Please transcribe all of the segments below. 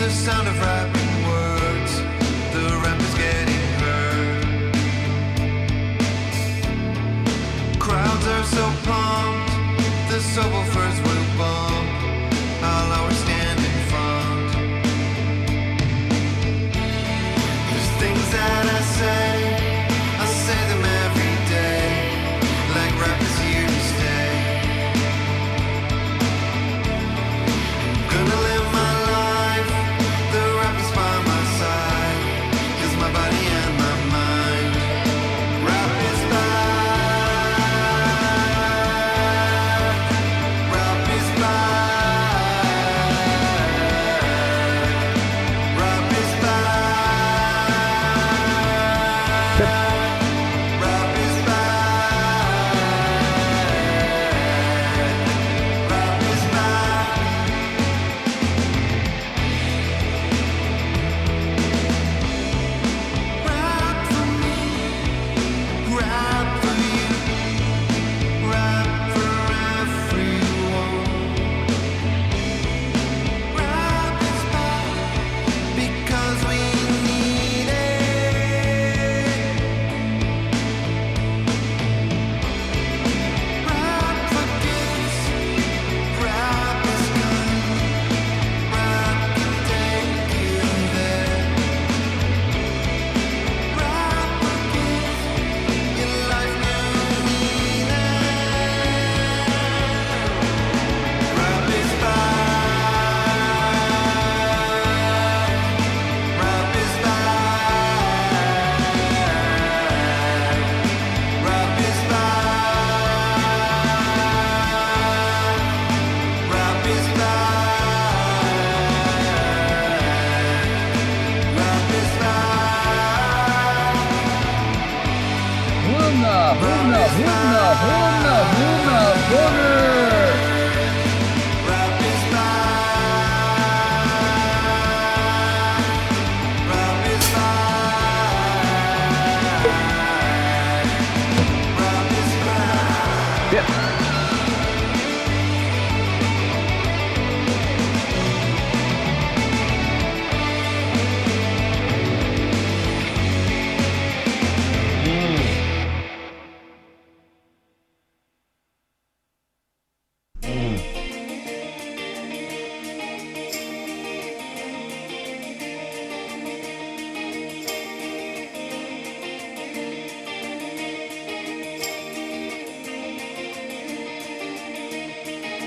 the sound of rapping words. The rap is getting heard. Crowds are so pumped, the subwoofers will bump. I'll always stand in front. There's things that I say them every day. Like rap is here to stay. Gonna live my life, the rap is by my side. 'Cause my body and my mind, rap is back. Rap is back. Rap is back. Rap is back. Rap is back. Rap for me, rap for you, rap for everyone. Rap is back because we need it. Rap forgives, rap is kind, rap can take you there. Rap will give your life new meaning. Rap is back. Rap is back. Rap is back. Rap is back. Rap is back. Hurna, hurna, hurna, hurna, hurna, hurna. Rap is back. Rap is back. Rap is back. Yep.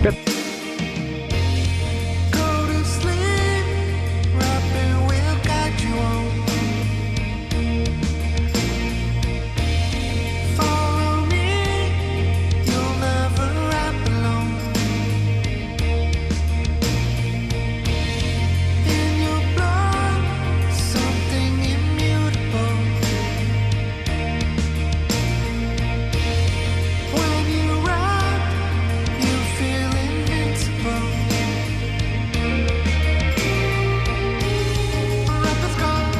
Yep. Go to sleep, rapping will guide you on. Follow me, you'll never rap alone. In your blood, something immutable. When you rap, you feel invincible. Rap is gone,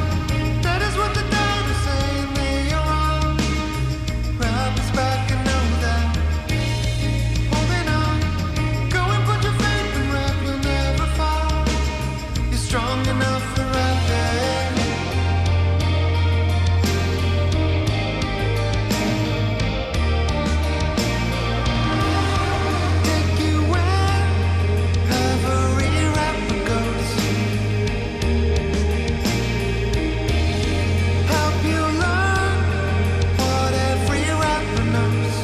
that is what the dead are saying, they are wrong. Rap is back, I know that. Holding on, go and put your faith in rap, you'll never fall. You're strong enough for rapping. Take you where every rapper goes. Help you learn what every rapper knows.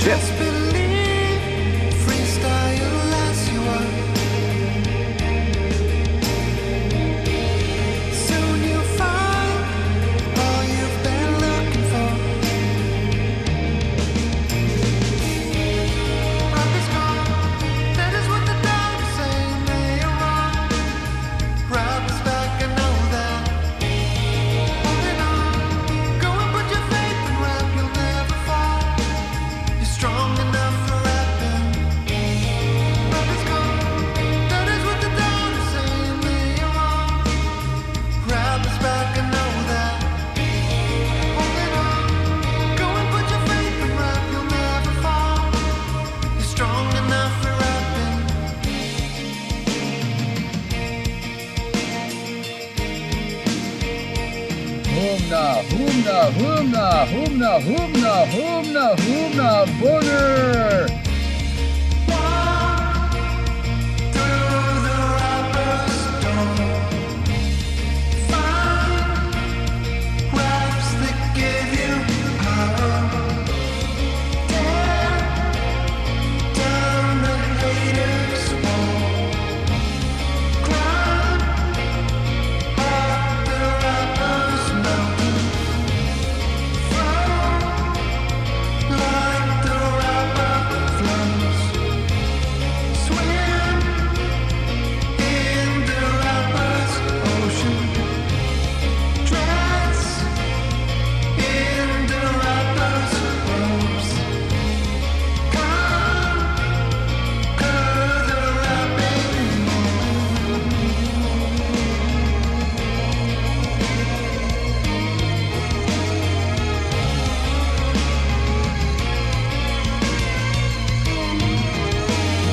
Just believe, freestyle as you are. humna, boner.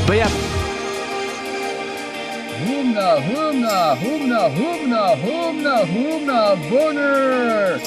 But yeah, Humna, boner.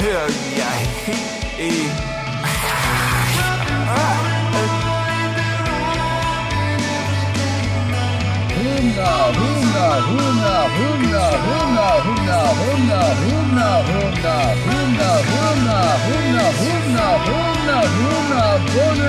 Hell yeah. Boner.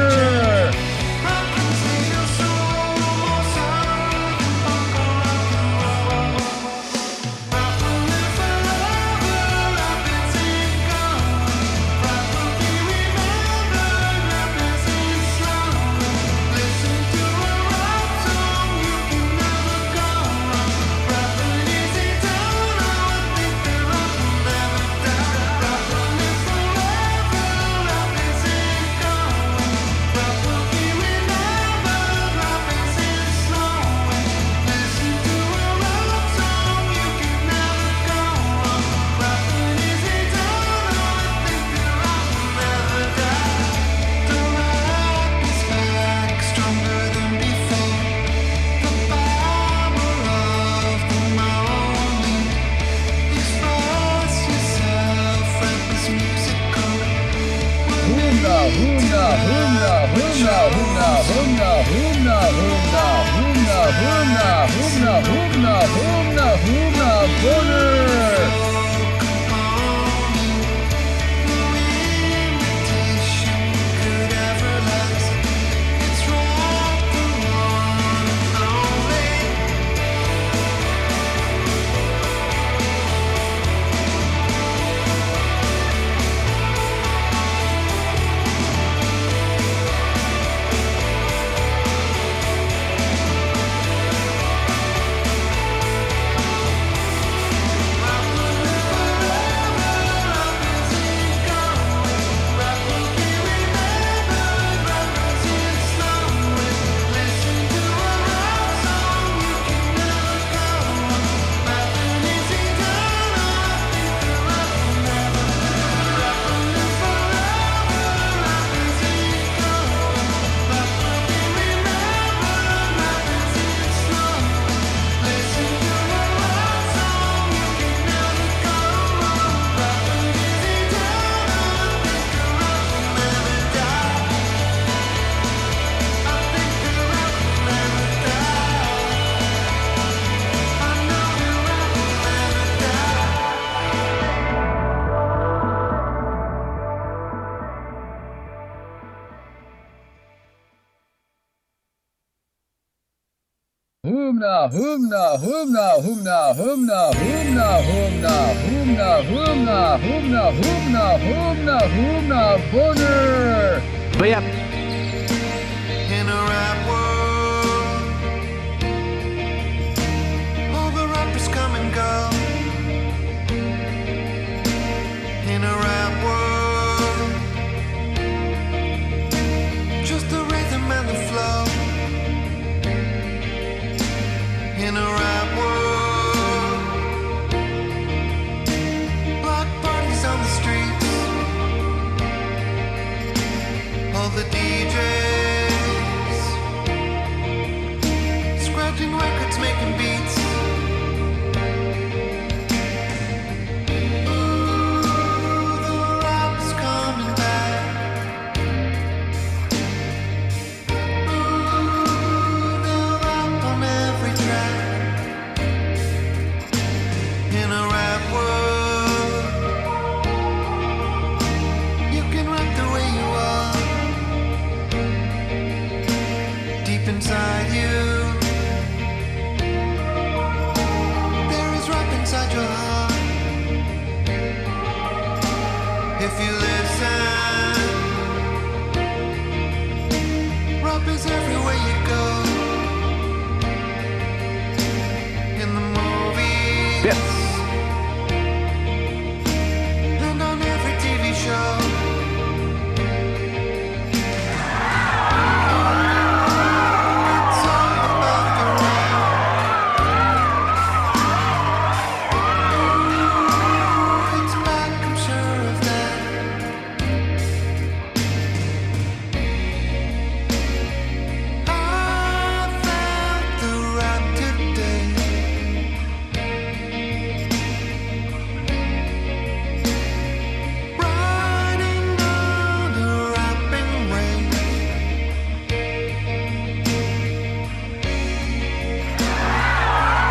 Boner. hoomna, hoomna, hoomna, hoomna, hoomna, hoomna, hoomna, hoomna, hoomna, hoomna, hoomna, hoomna, hoomna, boner. Bayap. In a rap world, all the rappers come and go. In a rap world, just the rhythm and the flow. In a rap world, block parties on the streets, all the DJs scratching records, making beats. Ooh, the rap's coming back. Ooh, they'll rap on every track. In a rap world, you can rap the way you are. Deep inside you, there is rap inside your heart. If you listen, rap is everywhere you go. In the movies, Yes. and on every TV show. It's all about the rap. It's back, I'm sure of that. I felt the rap today. Riding on a rapping wave.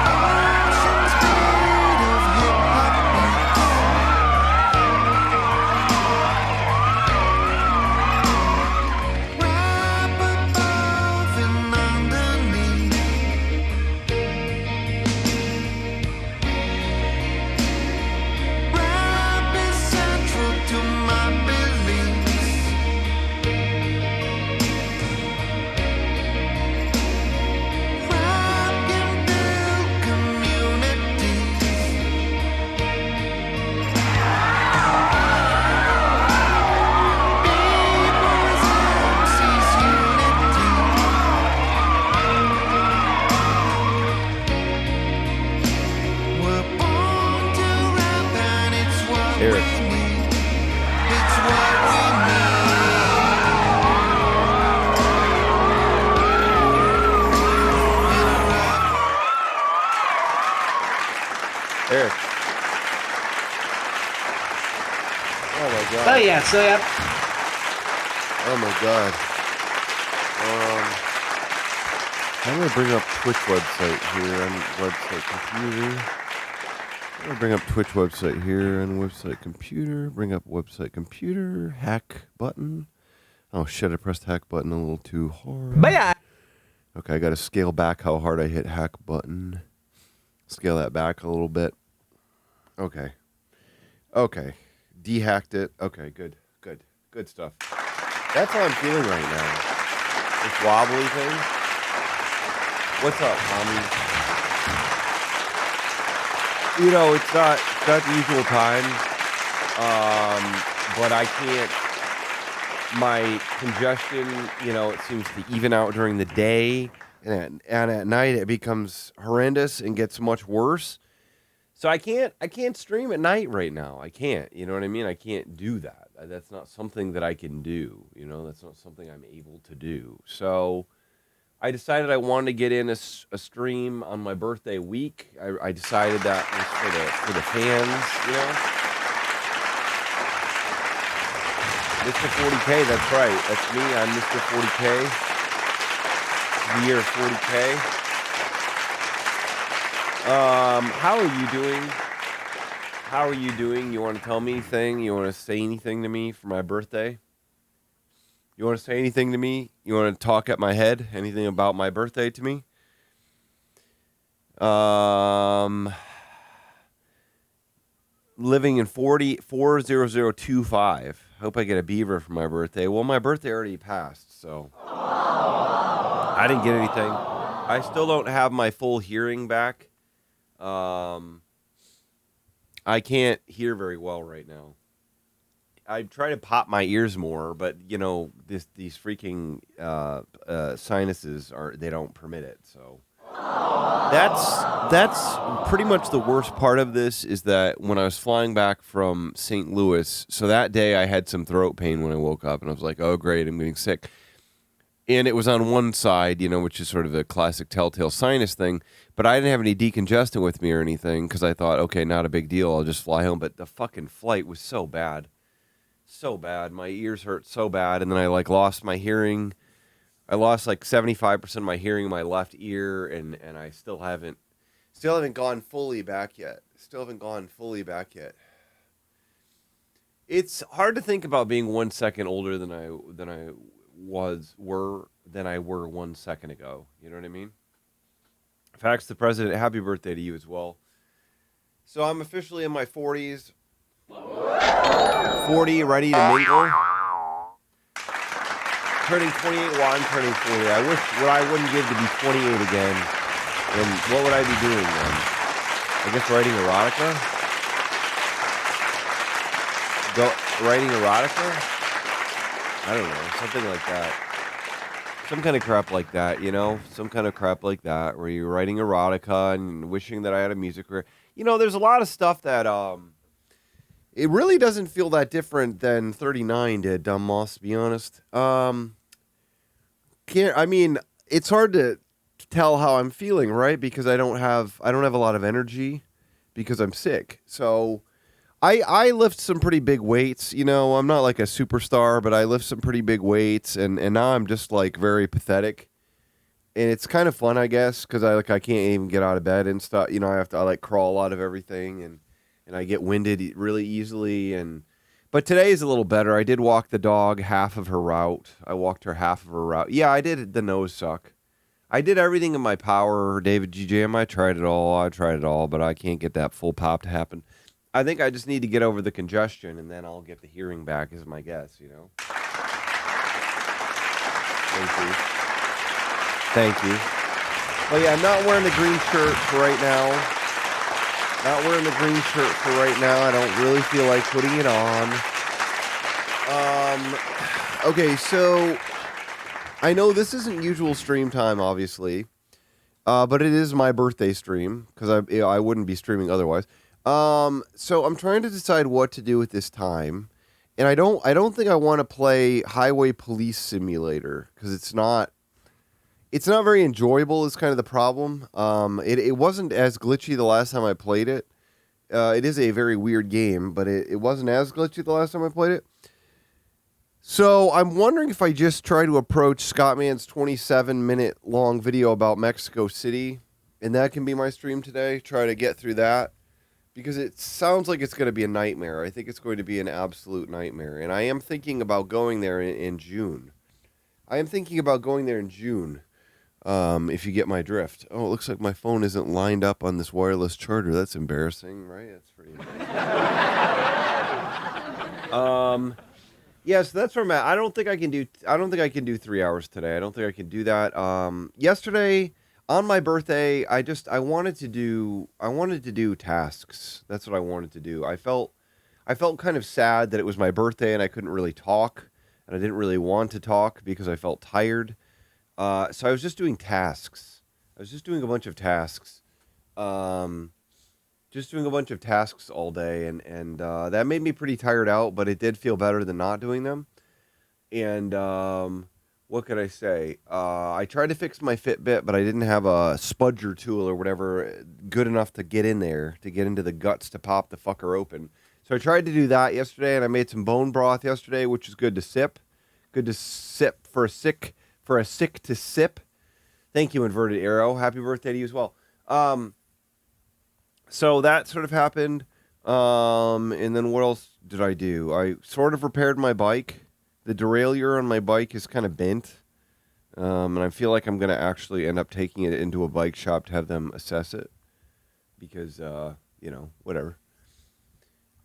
Ocean speed of hip-hop beats. Rap above and underneath. Rap is central to my beliefs. Rap can build communities. B-boys, MCs, unity. We're born to rap and it's what Eric. we need. It's what we Eric. Oh my god. Oh yeah, so yeah. Oh my god. How do I bring up Twitch website here on website computer? I'm gonna bring up Twitch website here on website computer. Bring up website computer. Hack button. Oh shit! I pressed hack button a little too hard. Bayap. Okay, I got to scale back how hard I hit hack button. Scale that back a little bit. Okay. Okay. Dehacked it. Okay, good. Good. Good stuff. That's how I'm feeling right now. This wobbly thing. What's up, Tommy? You know, it's not the usual time. But I can't. My congestion, you know, it seems to even out during the day, and at night it becomes horrendous and gets much worse. So I can't stream at night right now. I can't. You know what I mean? I can't do that. That's not something that I can do. You know, that's not something I'm able to do. So I decided I wanted to get in a stream on my birthday week. I decided that was for the fans, you know. Mr. 40K, that's right. That's me. I'm Mr. 40K. The year 40K. How are you doing? How are you doing? You want to tell me anything? You want to say anything to me for my birthday? You want to say anything to me? You want to talk at my head? Anything about my birthday to me? Living in 40025. Hope I get a beaver for my birthday. Well, my birthday already passed, so I didn't get anything. I still don't have my full hearing back. I can't hear very well right now. I try to pop my ears more, but these freaking sinuses they don't permit it. So that's pretty much the worst part of this is that when I was flying back from St. Louis, so that day I had some throat pain when I woke up, and I was like, oh great, I'm getting sick. And it was on one side, which is sort of a classic telltale sinus thing. But I didn't have any decongestant with me or anything because I thought, okay, not a big deal. I'll just fly home. But the fucking flight was so bad. So bad. My ears hurt so bad. And then I, lost my hearing. I lost, 75% of my hearing in my left ear. And I still haven't gone fully back yet. It's hard to think about being 1 second older than I were 1 second ago. You know what I mean? Fax the president, happy birthday to you as well. So I'm officially in my 40s. 40, ready to mingle. Turning 28 while I'm turning 40. I wish what I wouldn't give to be 28 again. And what would I be doing then? I guess writing erotica? Writing erotica? I don't know, something like that. Some kind of crap like that, Some kind of crap like that, where you're writing erotica and wishing that I had a music career. There's a lot of stuff that, it really doesn't feel that different than 39 did, Dumb Moss, to be honest. It's hard to tell how I'm feeling, right? Because I don't have a lot of energy because I'm sick. So I lift some pretty big weights, I'm not like a superstar, but I lift some pretty big weights, and now I'm just very pathetic, and it's kind of fun, I guess, because I can't even get out of bed and stuff, I crawl out of everything, and I get winded really easily, but today is a little better. I did walk the dog half of her route. I walked her half of her route. Yeah, I did the nose suck. I did everything in my power, David GJM. I tried it all, but I can't get that full pop to happen. I think I just need to get over the congestion, and then I'll get the hearing back, is my guess, Thank you. But yeah, I'm not wearing the green shirt for right now. I don't really feel like putting it on. Okay, so I know this isn't usual stream time, obviously, but it is my birthday stream, because I wouldn't be streaming otherwise. So I'm trying to decide what to do with this time, and I don't think I want to play Highway Police Simulator because it's not very enjoyable. Is kind of the problem. It wasn't as glitchy the last time I played it. It is a very weird game, but it wasn't as glitchy the last time I played it. So I'm wondering if I just try to approach Scottman's 27-minute long video about Mexico City, and that can be my stream today. Try to get through that. Because it sounds like it's going to be a nightmare. I think it's going to be an absolute nightmare. And I am thinking about going there in June. If you get my drift. Oh, it looks like my phone isn't lined up on this wireless charger. That's embarrassing, right? That's pretty embarrassing. Yeah, so that's where I'm at. I don't think I can do 3 hours today. I don't think I can do that. Yesterday, on my birthday, I wanted to do tasks. That's what I wanted to do. I felt kind of sad that it was my birthday and I couldn't really talk, and I didn't really want to talk because I felt tired. So I was just doing tasks. I was just doing a bunch of tasks. Just doing a bunch of tasks all day, and that made me pretty tired out, but it did feel better than not doing them. And what could I say? I tried to fix my Fitbit, but I didn't have a spudger tool or whatever good enough to get in there, to get into the guts to pop the fucker open. So I tried to do that yesterday, and I made some bone broth yesterday, which is good to sip. Good to sip for a sick to sip. Thank you, Inverted Arrow. Happy birthday to you as well. So that sort of happened. And then what else did I do? I sort of repaired my bike. The derailleur on my bike is kind of bent. And I feel like I'm going to actually end up taking it into a bike shop to have them assess it because, whatever.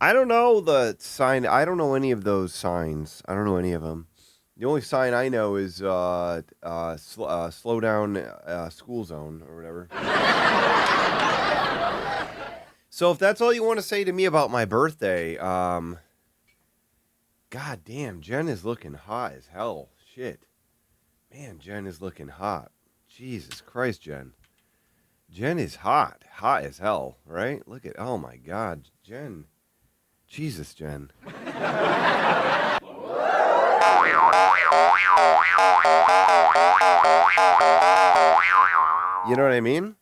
I don't know the sign. I don't know any of those signs. I don't know any of them. The only sign I know is slow down school zone or whatever. So if that's all you want to say to me about my birthday, God damn, Jen is looking hot as hell. Shit. Man, Jen is looking hot. Jesus Christ, Jen. Jen is hot. Hot as hell, right? Look at, oh my God, Jen. Jesus, Jen. You know what I mean?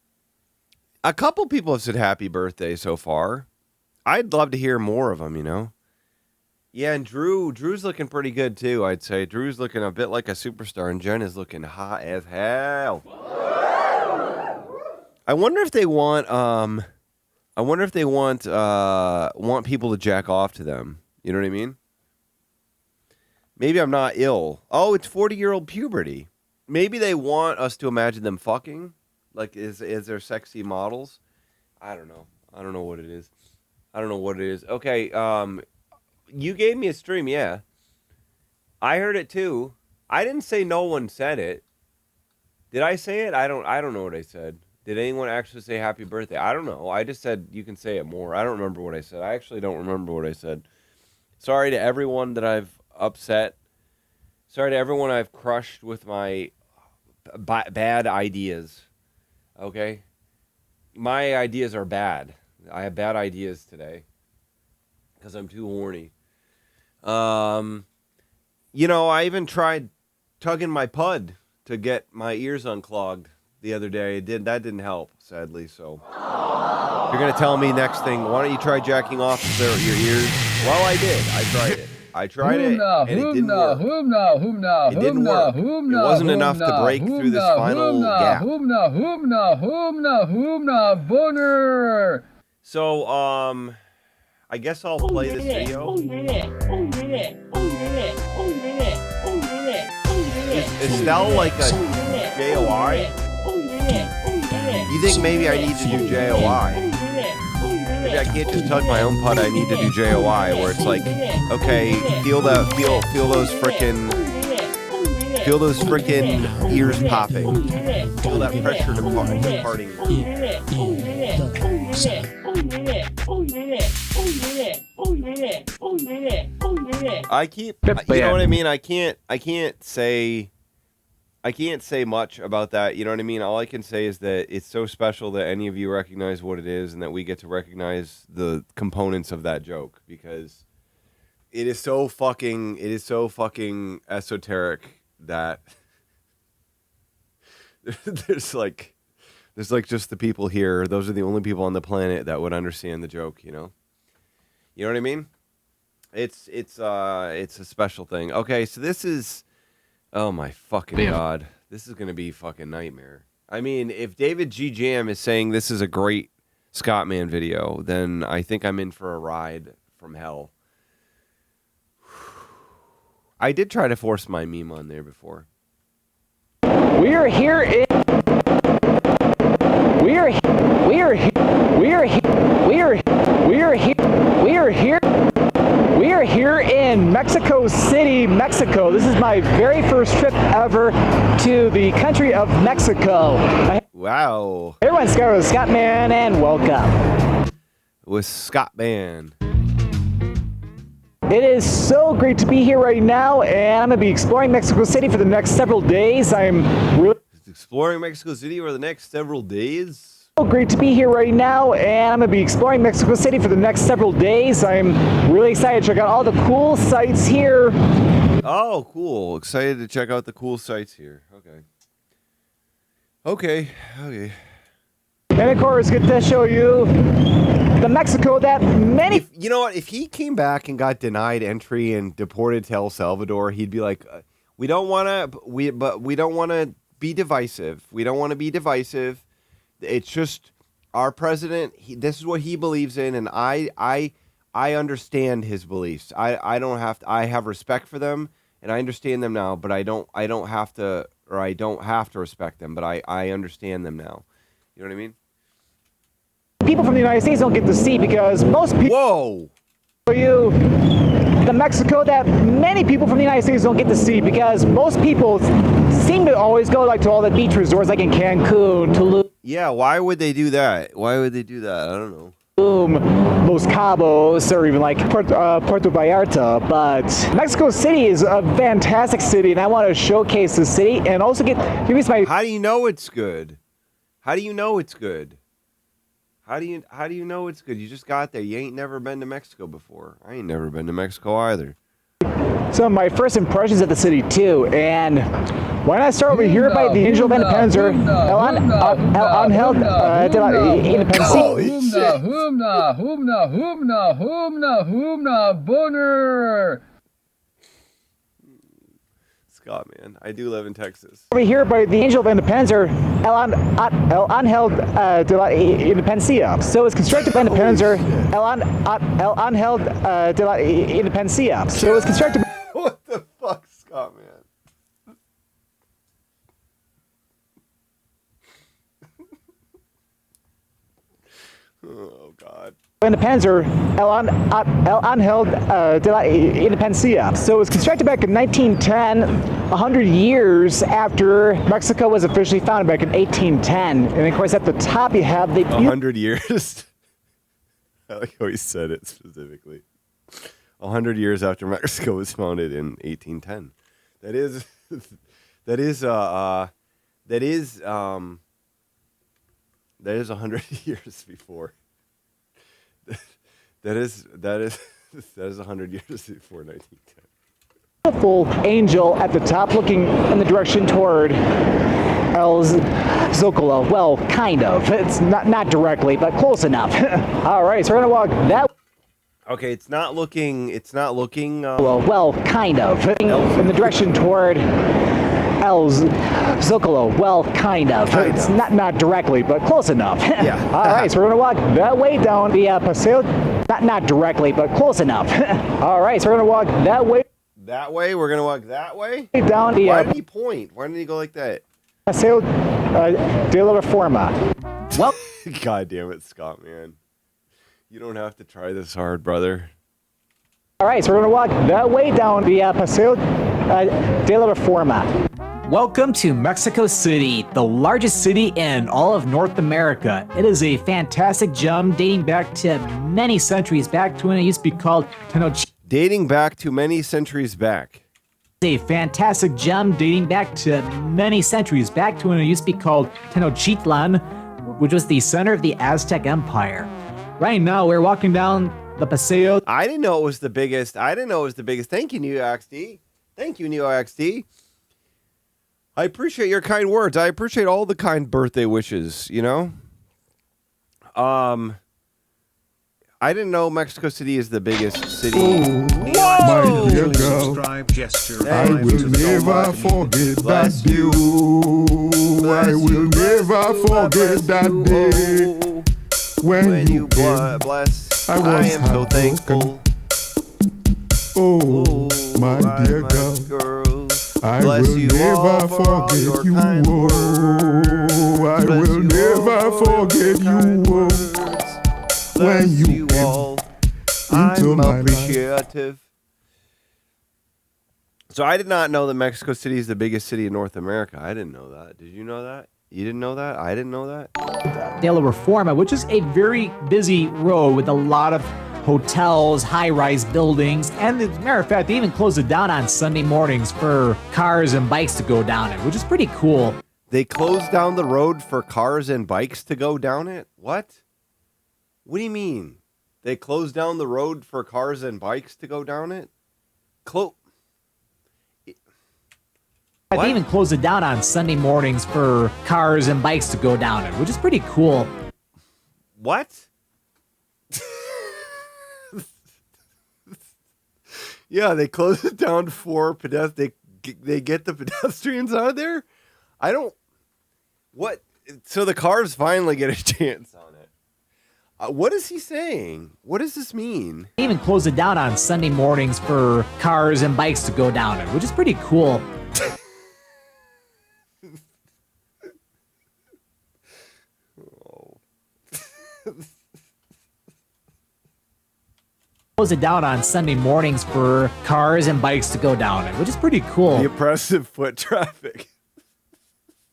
A couple people have said happy birthday so far. I'd love to hear more of them, you know? Yeah, and Drew's looking pretty good too, I'd say. Drew's looking a bit like a superstar, and Jen is looking hot as hell. I wonder if they want people to jack off to them. You know what I mean? Maybe I'm not ill. Oh, it's 40-year-old puberty. Maybe they want us to imagine them fucking. Like, is there sexy models? I don't know. I don't know what it is. Okay, you gave me a stream, yeah. I heard it too. I didn't say no one said it. Did I say it? I don't know what I said. Did anyone actually say happy birthday? I don't know. I just said you can say it more. I don't remember what I said. I actually don't remember what I said. Sorry to everyone that I've upset. Sorry to everyone I've crushed with my bad ideas. Okay? My ideas are bad. I have bad ideas today because I'm too horny. I even tried tugging my pud to get my ears unclogged the other day. That didn't help, sadly. So you're gonna tell me next thing, why don't you try jacking off your ears? Well, I did. I tried it, and it didn't work. It didn't work. It wasn't enough to break through this final gap. Boner. So, I guess I'll play this video. Is Estelle like a JOI? You think maybe I need to do JOI? Maybe I can't just tug my own putt. I need to do JOI, where it's like, okay, feel those frickin' ears popping. Feel that pressure departing. I keep, you know what I mean? I can't say much about that. You know what I mean? All I can say is that it's so special that any of you recognize what it is and that we get to recognize the components of that joke, because it is so fucking esoteric that there's like just the people here. Those are the only people on the planet that would understand the joke, you know? You know what I mean? It's a special thing. Okay, so this is, oh my fucking God. This is going to be a fucking nightmare. I mean, if David G. Jam is saying this is a great Scottman video, then I think I'm in for a ride from hell. I did try to force my meme on there before. We are here in Mexico City, Mexico. This is my very first trip ever to the country of Mexico. Wow. Everyone's Scottman, and welcome. With Scottman. It is so great to be here right now, and I'm going to be exploring Mexico City for the next several days. I'm really Exploring Mexico City for the next several days. so great to be here right now, and I'm going to be exploring Mexico City for the next several days. I'm really excited to check out all the cool sites here. Oh, cool. Excited to check out the cool sites here. Okay. And of course, get to show you the Mexico that many... You know what? If he came back and got denied entry and deported to El Salvador, he'd be like, we don't want to be divisive. We don't want to be divisive. It's just our president. This is what he believes in, and I understand his beliefs. I don't have to. I have respect for them, and I understand them now. But I don't have to or I don't have to respect them, but I understand them now. You know what I mean? People from the United States don't get to see because most people Whoa! the Mexico that many people from the United States don't get to see because most people seem to always go like to all the beach resorts like in Cancun, Tulum, Yeah, why would they do that? Why would they do that? I don't know. Los Cabos, or even like Puerto Vallarta. But Mexico City is a fantastic city, and I want to showcase the city and also give you my. How do you know it's good? How do you know it's good? How do you know it's good? You just got there. You ain't never been to Mexico before. I ain't never been to Mexico either. Some of my first impressions of the city too, and why not start over here by the Angel of Independence or El Angel de la Independencia? Humna, boner. Scott, man, I do live in Texas. Over here by the Angel of Independence or El Angel de la Independencia. So it's constructed by Independence or El Angel de la Independencia. So it's constructed. What the fuck, Scott, man? Oh, God. Independence or El Angel de la Independencia. So it was constructed back in 1910, 100 years after Mexico was officially founded back in 1810. And of course, at the top you have the 100 years. I like how he said it specifically. 100 years after Mexico was founded in 1810. That is 100 years before. That is 100 years before 1910. beautiful angel at the top looking in the direction toward El Zocalo. Well, kind of. It's not directly, but close enough. All right, so we're gonna walk that. Okay, it's not looking. Well, kind of. In the direction toward El Zocalo. Well, kind of. It's not directly, but close enough. Yeah. All right, so we're gonna walk that way down the Paseo. Not directly, but close enough. All right, so we're gonna walk that way. That way? We're going to walk that way? Down the Why did he point? Why did he go like that? Paseo de la Reforma. Well, God damn it, Scott, man. You don't have to try this hard, brother. all right, so we're gonna walk that way down the Paseo de la Reforma. Welcome to Mexico City, the largest city in all of North America. It is a fantastic gem dating back to many centuries back to when it used to be called Tenochtitlan. Dating back to many centuries back. A fantastic gem dating back to many centuries back to when it used to be called Tenochtitlan, which was the center of the Aztec Empire. Right now, we're walking down the Paseo. I didn't know it was the biggest. Thank you, NeoXD. Thank you, NeoXD. I appreciate your kind words. I appreciate all the kind birthday wishes, you know? I didn't know Mexico City is the biggest city. My dear girl, Subscribe gesture. I will never forget that view. I will never forget that day when you came. Bless. I I am so was thankful. Oh, my dear girl, I Bless will you all never for all forget your you. kind Oh, I Bless will you never all for forget your kind you. words. When Bless you you came all. into I'm my life. appreciative. So I did not know that Mexico City is the biggest city in North America. I didn't know that. Did you know that? You didn't know that? I didn't know that. de la Reforma, which is a very busy road with a lot of hotels, high-rise buildings, and as a matter of fact, they even close it down on Sunday mornings for cars and bikes to go down it, which is pretty cool. They closed down the road for cars and bikes to go down it? What? What do you mean? They closed down the road for cars and bikes to go down it? What? They even close it down on Sunday mornings for cars and bikes to go down it, which is pretty cool. What? Yeah, they close it down for pedestrians. They get the pedestrians out of there? I don't... What? So the cars finally get a chance on it. What is he saying? What does this mean? They even close it down on Sunday mornings for cars and bikes to go down it, which is pretty cool. close it down on Sunday mornings for cars and bikes to go down it, which is pretty cool. The oppressive foot traffic.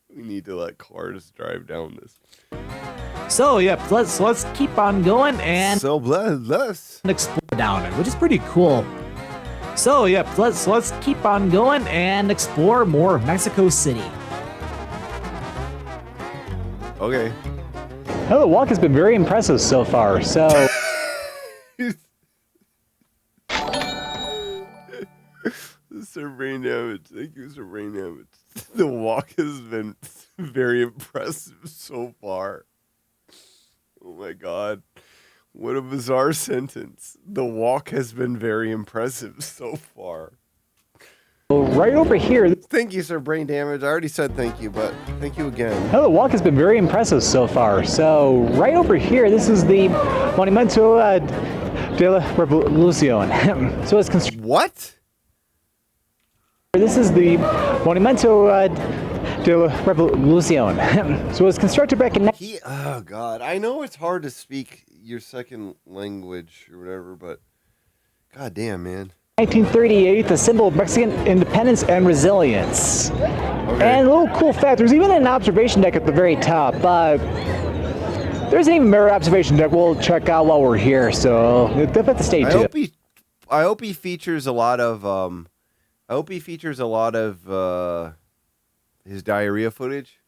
We need to let cars drive down this. So yeah, let's keep on going and So bless. explore down it, which is pretty cool. So yeah, let's keep on going and explore more of Mexico City. Okay. Well, the walk has been very impressive so far. So Sir Brain Damage. Thank you, Sir Brain Damage. The walk has been very impressive so far. Oh my god. What a bizarre sentence. The walk has been very impressive so far. right over here, Thank you, Sir Brain Damage. I already said thank you, but thank you again. well, the walk has been very impressive so far. So right over here, this is the Monumento de la Revolucion. So it's constructed. What? This is the Monumento de la Revolucion. So it was constructed back in. Oh god. I know it's hard to speak your second language or whatever, but god damn, man. 1938, the symbol of Mexican independence and resilience. Okay. And a little cool fact, there's even an observation deck at the very top. There's an even better observation deck we'll check out while we're here, so definitely have to stay tuned. I hope he features a lot of his diarrhea footage.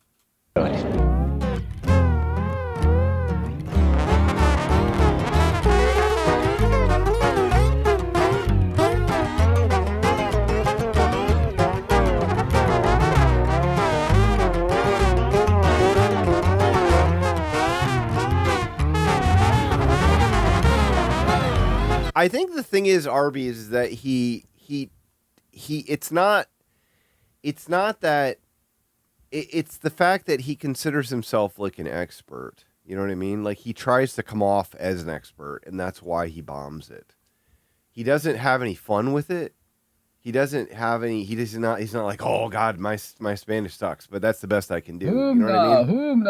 I think the thing is, Arby's, is that it's the fact that he considers himself like an expert. You know what I mean? Like he tries to come off as an expert, and that's why he bombs it. He doesn't have any fun with it. He's not like, oh God, my Spanish sucks, but that's the best I can do. You know what I mean?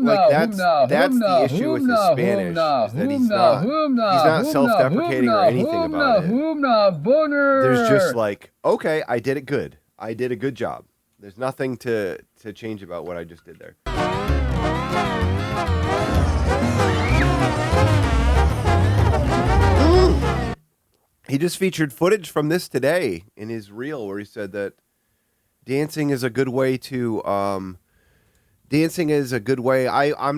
Like that's the issue with his Spanish, is that he's not self-deprecating or anything about it. There's just like, okay, I did it good. I did a good job. There's nothing to change about what I just did there. He just featured footage from this today in his reel where he said that dancing is a good way to I'm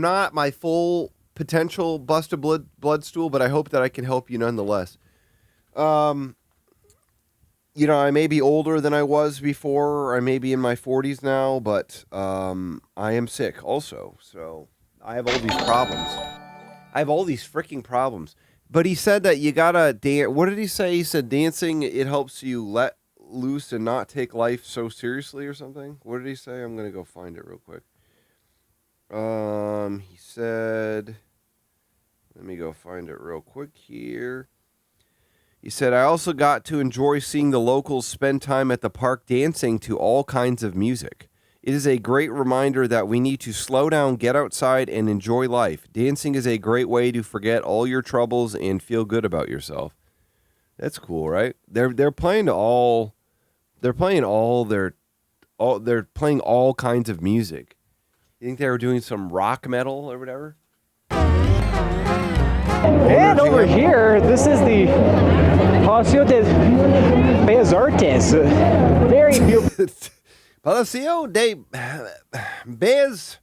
not my full potential bust a blood stool, but I hope that I can help you nonetheless. You know, I may be older than I was before. I may be in my 40s now, but I am sick also. So I have all these problems. I have all these freaking problems. But he said that you gotta dance. What did he say? He said dancing, it helps you let loose and not take life so seriously or something. What did he say? I'm gonna go find it real quick. He said, let me go find it real quick here. He said, I also got to enjoy seeing the locals spend time at the park dancing to all kinds of music. It is a great reminder that we need to slow down, get outside, and enjoy life. Dancing is a great way to forget all your troubles and feel good about yourself. That's cool, right? They're playing all kinds of music. You think they were doing some rock metal or whatever? And over here, this is the Palacio de Bellas Artes. Very beautiful. Palacio de Bellas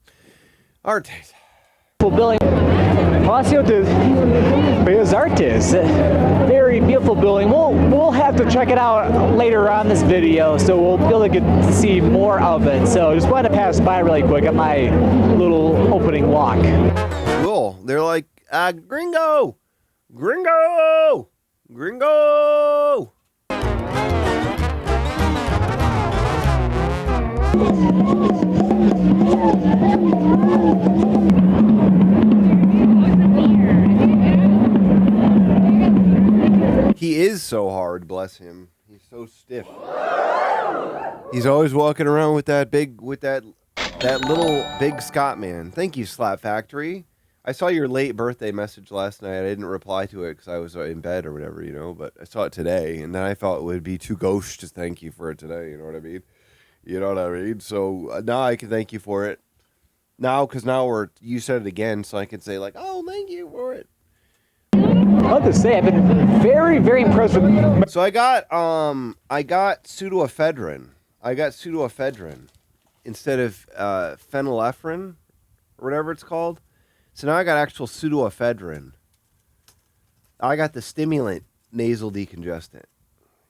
Artes. Building. Palacio de Bellas Artes. Very beautiful building. We'll have to check it out later on this video, so we'll be able to get to see more of it. So just want to pass by really quick on my little opening walk. Cool. They're like, gringo! Gringo! Gringo! He is so hard, bless him. He's so stiff. He's always walking around with that little big Scott man. Thank you, Slap Factory. I saw your late birthday message last night. I didn't reply to it because I was in bed or whatever, but I saw it today, and then I felt it would be too gauche to thank you for it today. You know what I mean? So now I can thank you for it. Because you said it again, so I can say like, oh, thank you for it. I have to say, I've been very, very impressed with. So I got pseudoephedrine. Instead of phenylephrine or whatever it's called. So now I got actual pseudoephedrine. I got the stimulant nasal decongestant.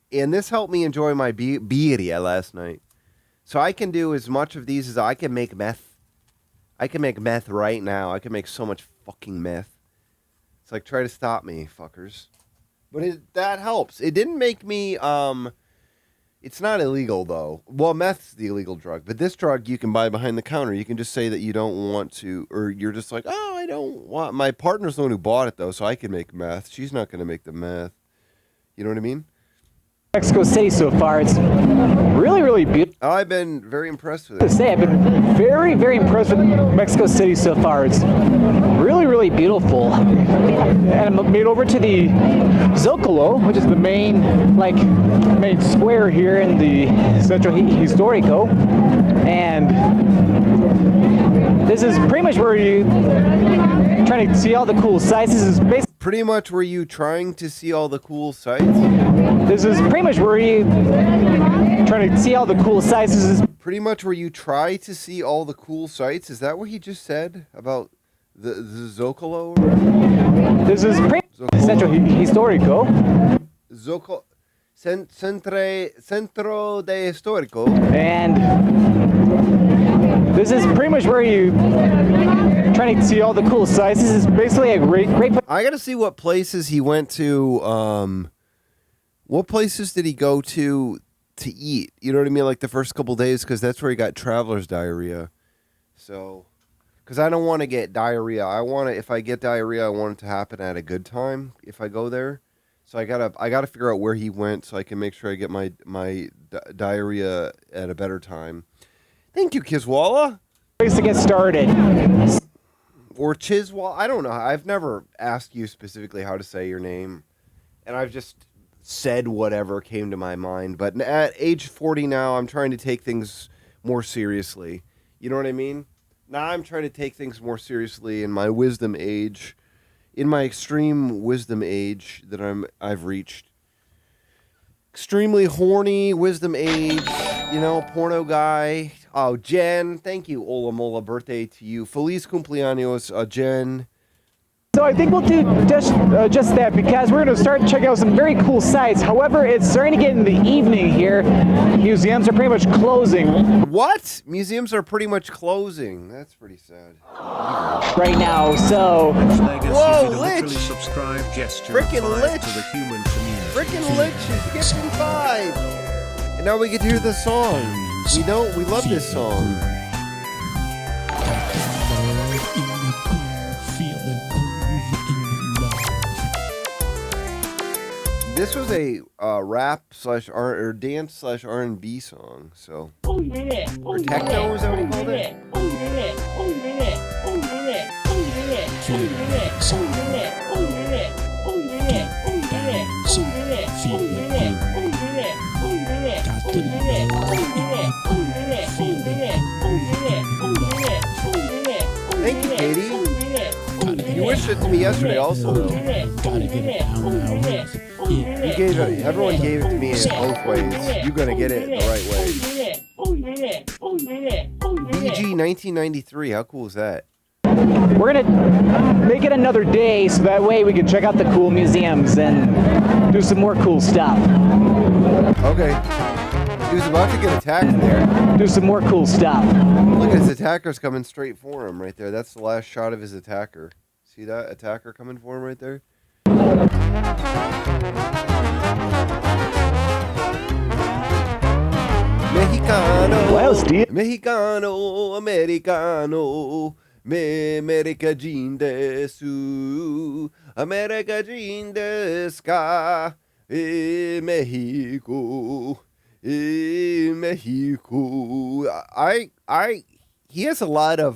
And this helped me enjoy my birria last night. So I can do as much of these as I can make meth. I can make meth right now. I can make so much fucking meth. It's like, try to stop me, fuckers. But that helps. It didn't make me, it's not illegal, though. Well, meth's the illegal drug. But this drug you can buy behind the counter. You can just say that you don't want to, or you're just like, oh, I don't want. My partner's the one who bought it, though, so I can make meth. She's not going to make the meth. You know what I mean? Mexico City so far. It's really, really beautiful. I've been very impressed with To it. say, I've been very, very impressed with Mexico City so far. It's really, really beautiful. And I'm made over to the Zocalo, which is the main square here in the Centro Histórico, and this is pretty much where you trying to see all the cool sites. This is basically. Pretty much were you trying to see all the cool sites? This is pretty much where you trying to see all the cool sites. This is Pretty much where you try to see all the cool sites? Is that what he just said about the Zocalo? this is pretty Centro Histórico, Centro de Histórico. and this is pretty much where you trying to see all the cool sites. This is basically a great I gotta see what places he went to. What places did he go to eat? You know what I mean? Like the first couple days, because that's where he got traveler's diarrhea. So, because I don't want to get diarrhea. If I get diarrhea, I want it to happen at a good time if I go there. So I gotta figure out where he went so I can make sure I get my diarrhea at a better time. Thank you, Kiswalla. place to get started. Or Chiswalla. I don't know. I've never asked you specifically how to say your name. And I've just said whatever came to my mind. But at age 40 now, I'm trying to take things more seriously. You know what I mean? Now I'm trying to take things more seriously in my wisdom age. In my extreme wisdom age that I've reached. Extremely horny wisdom age. Porno guy. Oh, Jen. Thank you, Ola Mola. Birthday to you. Feliz cumpleaños, Jen. So I think we'll do just that, because we're going to start checking out some very cool sites. However, it's starting to get in the evening here. Museums are pretty much closing What? Museums are pretty much closing. That's pretty sad. right now. So Whoa, Literally Lich! subscribe gesture Frickin' applied Lich! to the human community. Frickin' Lich is getting 5. And now we get to hear the song. We love this song. This was a rap / or dance / R&B song, so. Or techno, is that what he called it? Thank you, Katie. You wished it to me yesterday also, though. Everyone gave it to me in both ways. You're gonna get it the right way. BG 1993, how cool is that? we're going to make it another day so that way we can check out the cool museums and do some more cool stuff. Okay. He was about to get attacked there. Do some more cool stuff. Look at his attacker's coming straight for him right there. That's the last shot of his attacker. See that attacker coming for him right there? Mexicano. Well, Steve. Mexicano, Americano. America Jin desu. America Jin desu ka. Mexico. Mexico. He has a lot of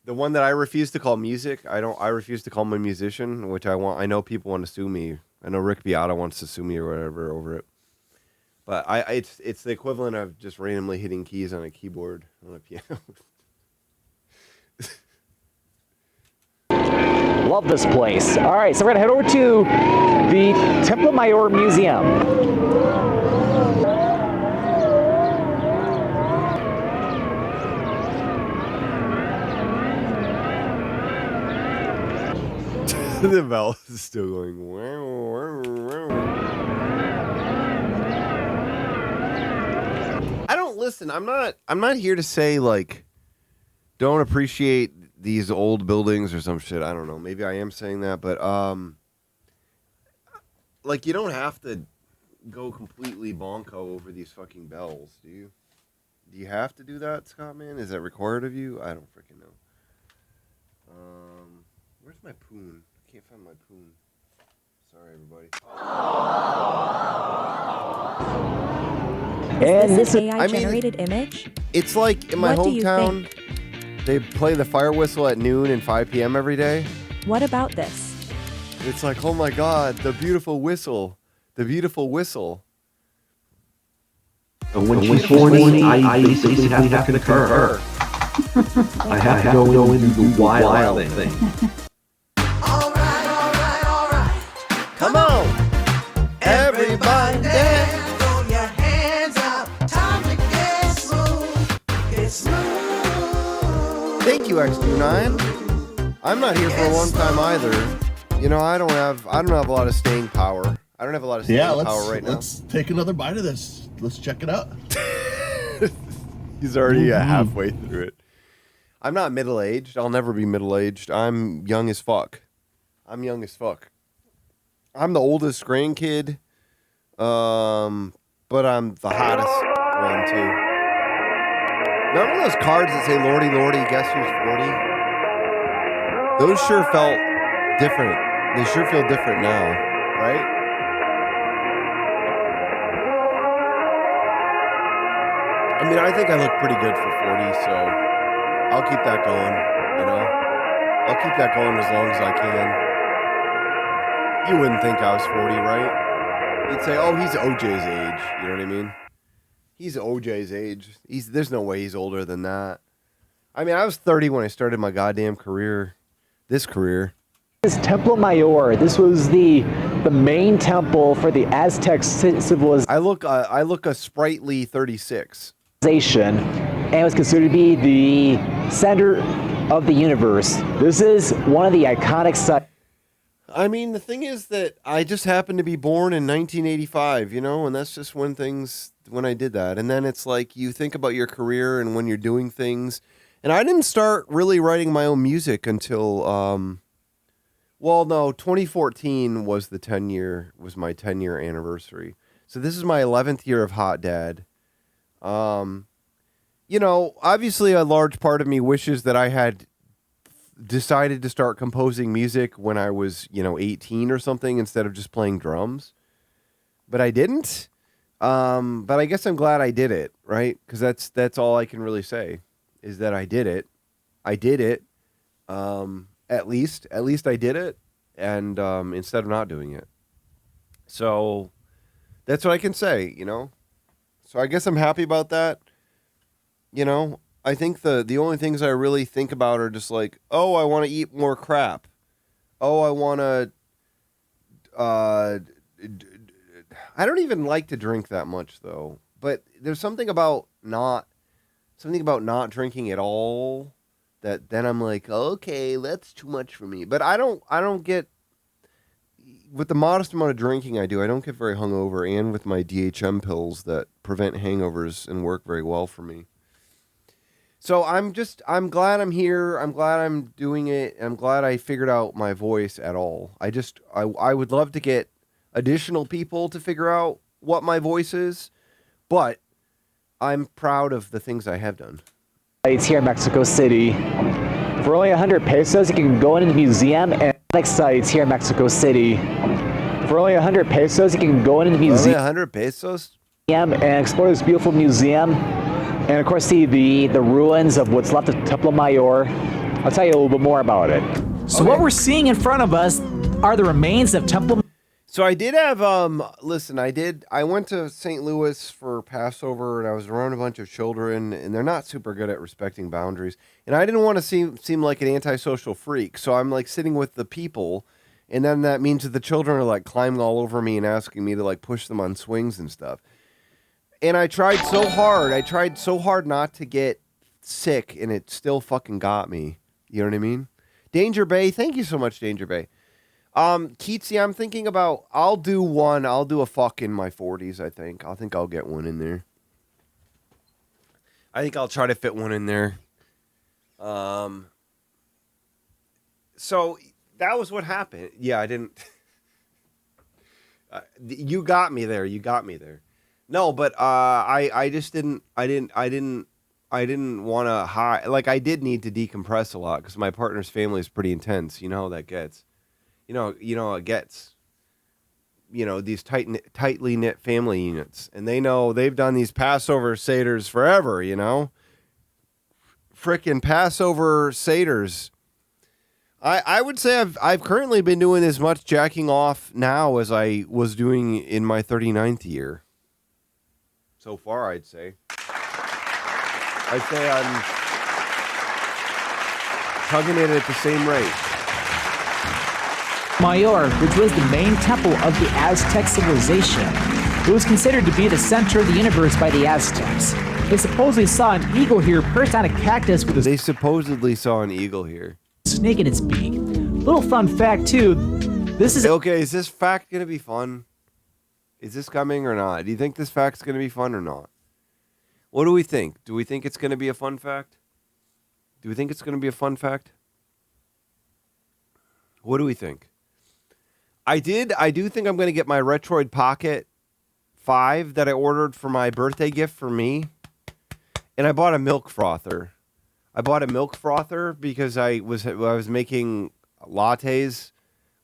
The one that I refuse to call music, I refuse to call my musician, which I want. I know people want to sue me. I know Rick Beato wants to sue me or whatever over it. But it's the equivalent of just randomly hitting keys on a keyboard on a piano. Love this place. All right, so we're gonna head over to the Templo Mayor Museum. The bell is still going. I don't listen. I'm not here to say like don't appreciate these old buildings or some shit. I don't know. Maybe I am saying that, but like you don't have to go completely bonko over these fucking bells, do you? Do you have to do that, Scott, man? Is that required of you? I don't freaking know. Where's my poon? I can't find my poon. Sorry, everybody. And Is this this an is AI-generated image? It's like in my What do you hometown, they play the fire whistle at noon and 5 p.m. every day. What about this? It's like, oh my God, the beautiful whistle. The beautiful whistle. And when she's 40, I basically have to concur. I have to go into the wild thing. Come on, everybody dance. Throw your hands up, time to get smooth, get smooth. Thank you, X29. I'm not here for a long time either. You know, I don't have a lot of staying power. I don't have a lot of staying power right now. Let's take another bite of this. Let's check it out. He's already halfway through it. I'm not middle-aged. I'll never be middle-aged. I'm young as fuck. I'm young as fuck. I'm the oldest grandkid, but I'm the hottest one, too. Remember those cards that say, Lordy, Lordy, guess who's 40? Those sure felt different. They sure feel different now, right? I mean, I think I look pretty good for 40, so I'll keep that going, you know? I'll keep that going as long as I can. You wouldn't think I was 40, right? You'd say, oh, he's OJ's age. You know what I mean? He's OJ's age. There's no way he's older than that. I mean, I was 30 when I started my goddamn career. This career. This Templo Mayor. This was the main temple for the Aztec civilization. I look a sprightly 36. And it was considered to be the center of the universe. This is one of the iconic sites. I mean, the thing is that I just happened to be born in 1985, you know, and that's just when I did that. And then it's like you think about your career and when you're doing things. And I didn't start really writing my own music until, 2014 was my 10-year anniversary. So this is my 11th year of Hot Dad. You know, obviously a large part of me wishes that I had decided to start composing music when I was, 18 or something instead of just playing drums. But I didn't. But I guess I'm glad I did it, right? Because that's all I can really say is that I did it. I did it. At least I did it. And instead of not doing it. So that's what I can say, you know? So I guess I'm happy about that. You know, I think the only things I really think about are just like, oh, I want to eat more crap. Oh, I want to, I don't even like to drink that much though. But there's something about not drinking at all that then I'm like, okay, that's too much for me. But I don't get, with the modest amount of drinking I do, I don't get very hungover, and with my DHM pills that prevent hangovers and work very well for me. So I'm glad I'm here. I'm glad I'm doing it. I'm glad I figured out my voice at all. I would love to get additional people to figure out what my voice is, but I'm proud of the things I have done. It's here in Mexico City. For only 100 pesos, you can go into the museum and sites here in Mexico City. For only 100 pesos, you can go into the museum. Only 100 pesos? And explore this beautiful museum. And of course, see the ruins of what's left of Templo Mayor. I'll tell you a little bit more about it. So what we're seeing in front of us are the remains of Temple. So I did have listen, I went to St. Louis for Passover and I was around a bunch of children and they're not super good at respecting boundaries. And I didn't want to seem like an antisocial freak. So I'm like sitting with the people and then that means that the children are like climbing all over me and asking me to like push them on swings and stuff. And I tried so hard not to get sick and it still fucking got me. You know what I mean? Danger Bay, thank you so much, Danger Bay. Keatsy, I'm thinking about, I'll do a fuck in my 40s, I think. I think I'll get one in there. I think I'll try to fit one in there. So that was what happened. Yeah, I didn't. You got me there. No, but I just didn't. I didn't want to hide. Like I did need to decompress a lot because my partner's family is pretty intense. You know how that gets. You know how it gets. You know these tightly knit family units, and they know they've done these Passover seders forever. You know, frickin' Passover seders. I would say I've currently been doing as much jacking off now as I was doing in my 39th year. So far, I'd say I'm tugging it at the same rate. Mayor, which was the main temple of the Aztec civilization. It was considered to be the center of the universe by the Aztecs. They supposedly saw an eagle here perched on a cactus with a snake in its beak. Little fun fact, too. Okay, is this fact going to be fun? Is this coming or not? Do you think this fact's going to be fun or not? What do we think? Do we think it's going to be a fun fact? What do we think? I do think I'm going to get my Retroid Pocket 5 that I ordered for my birthday gift for me. And I bought a milk frother. Because I was making lattes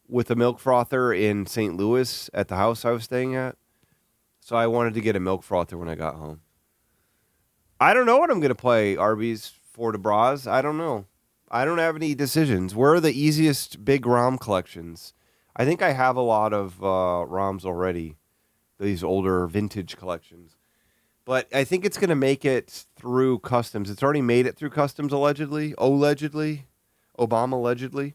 with a milk frother in St. Louis at the house I was staying at. So I wanted to get a milk frother when I got home. I don't know what I'm going to play, Arby's for de Bras. I don't know. I don't have any decisions. Where are the easiest big ROM collections? I think I have a lot of ROMs already, these older vintage collections. But I think it's going to make it through customs. It's already made it through customs, allegedly. Obama, allegedly.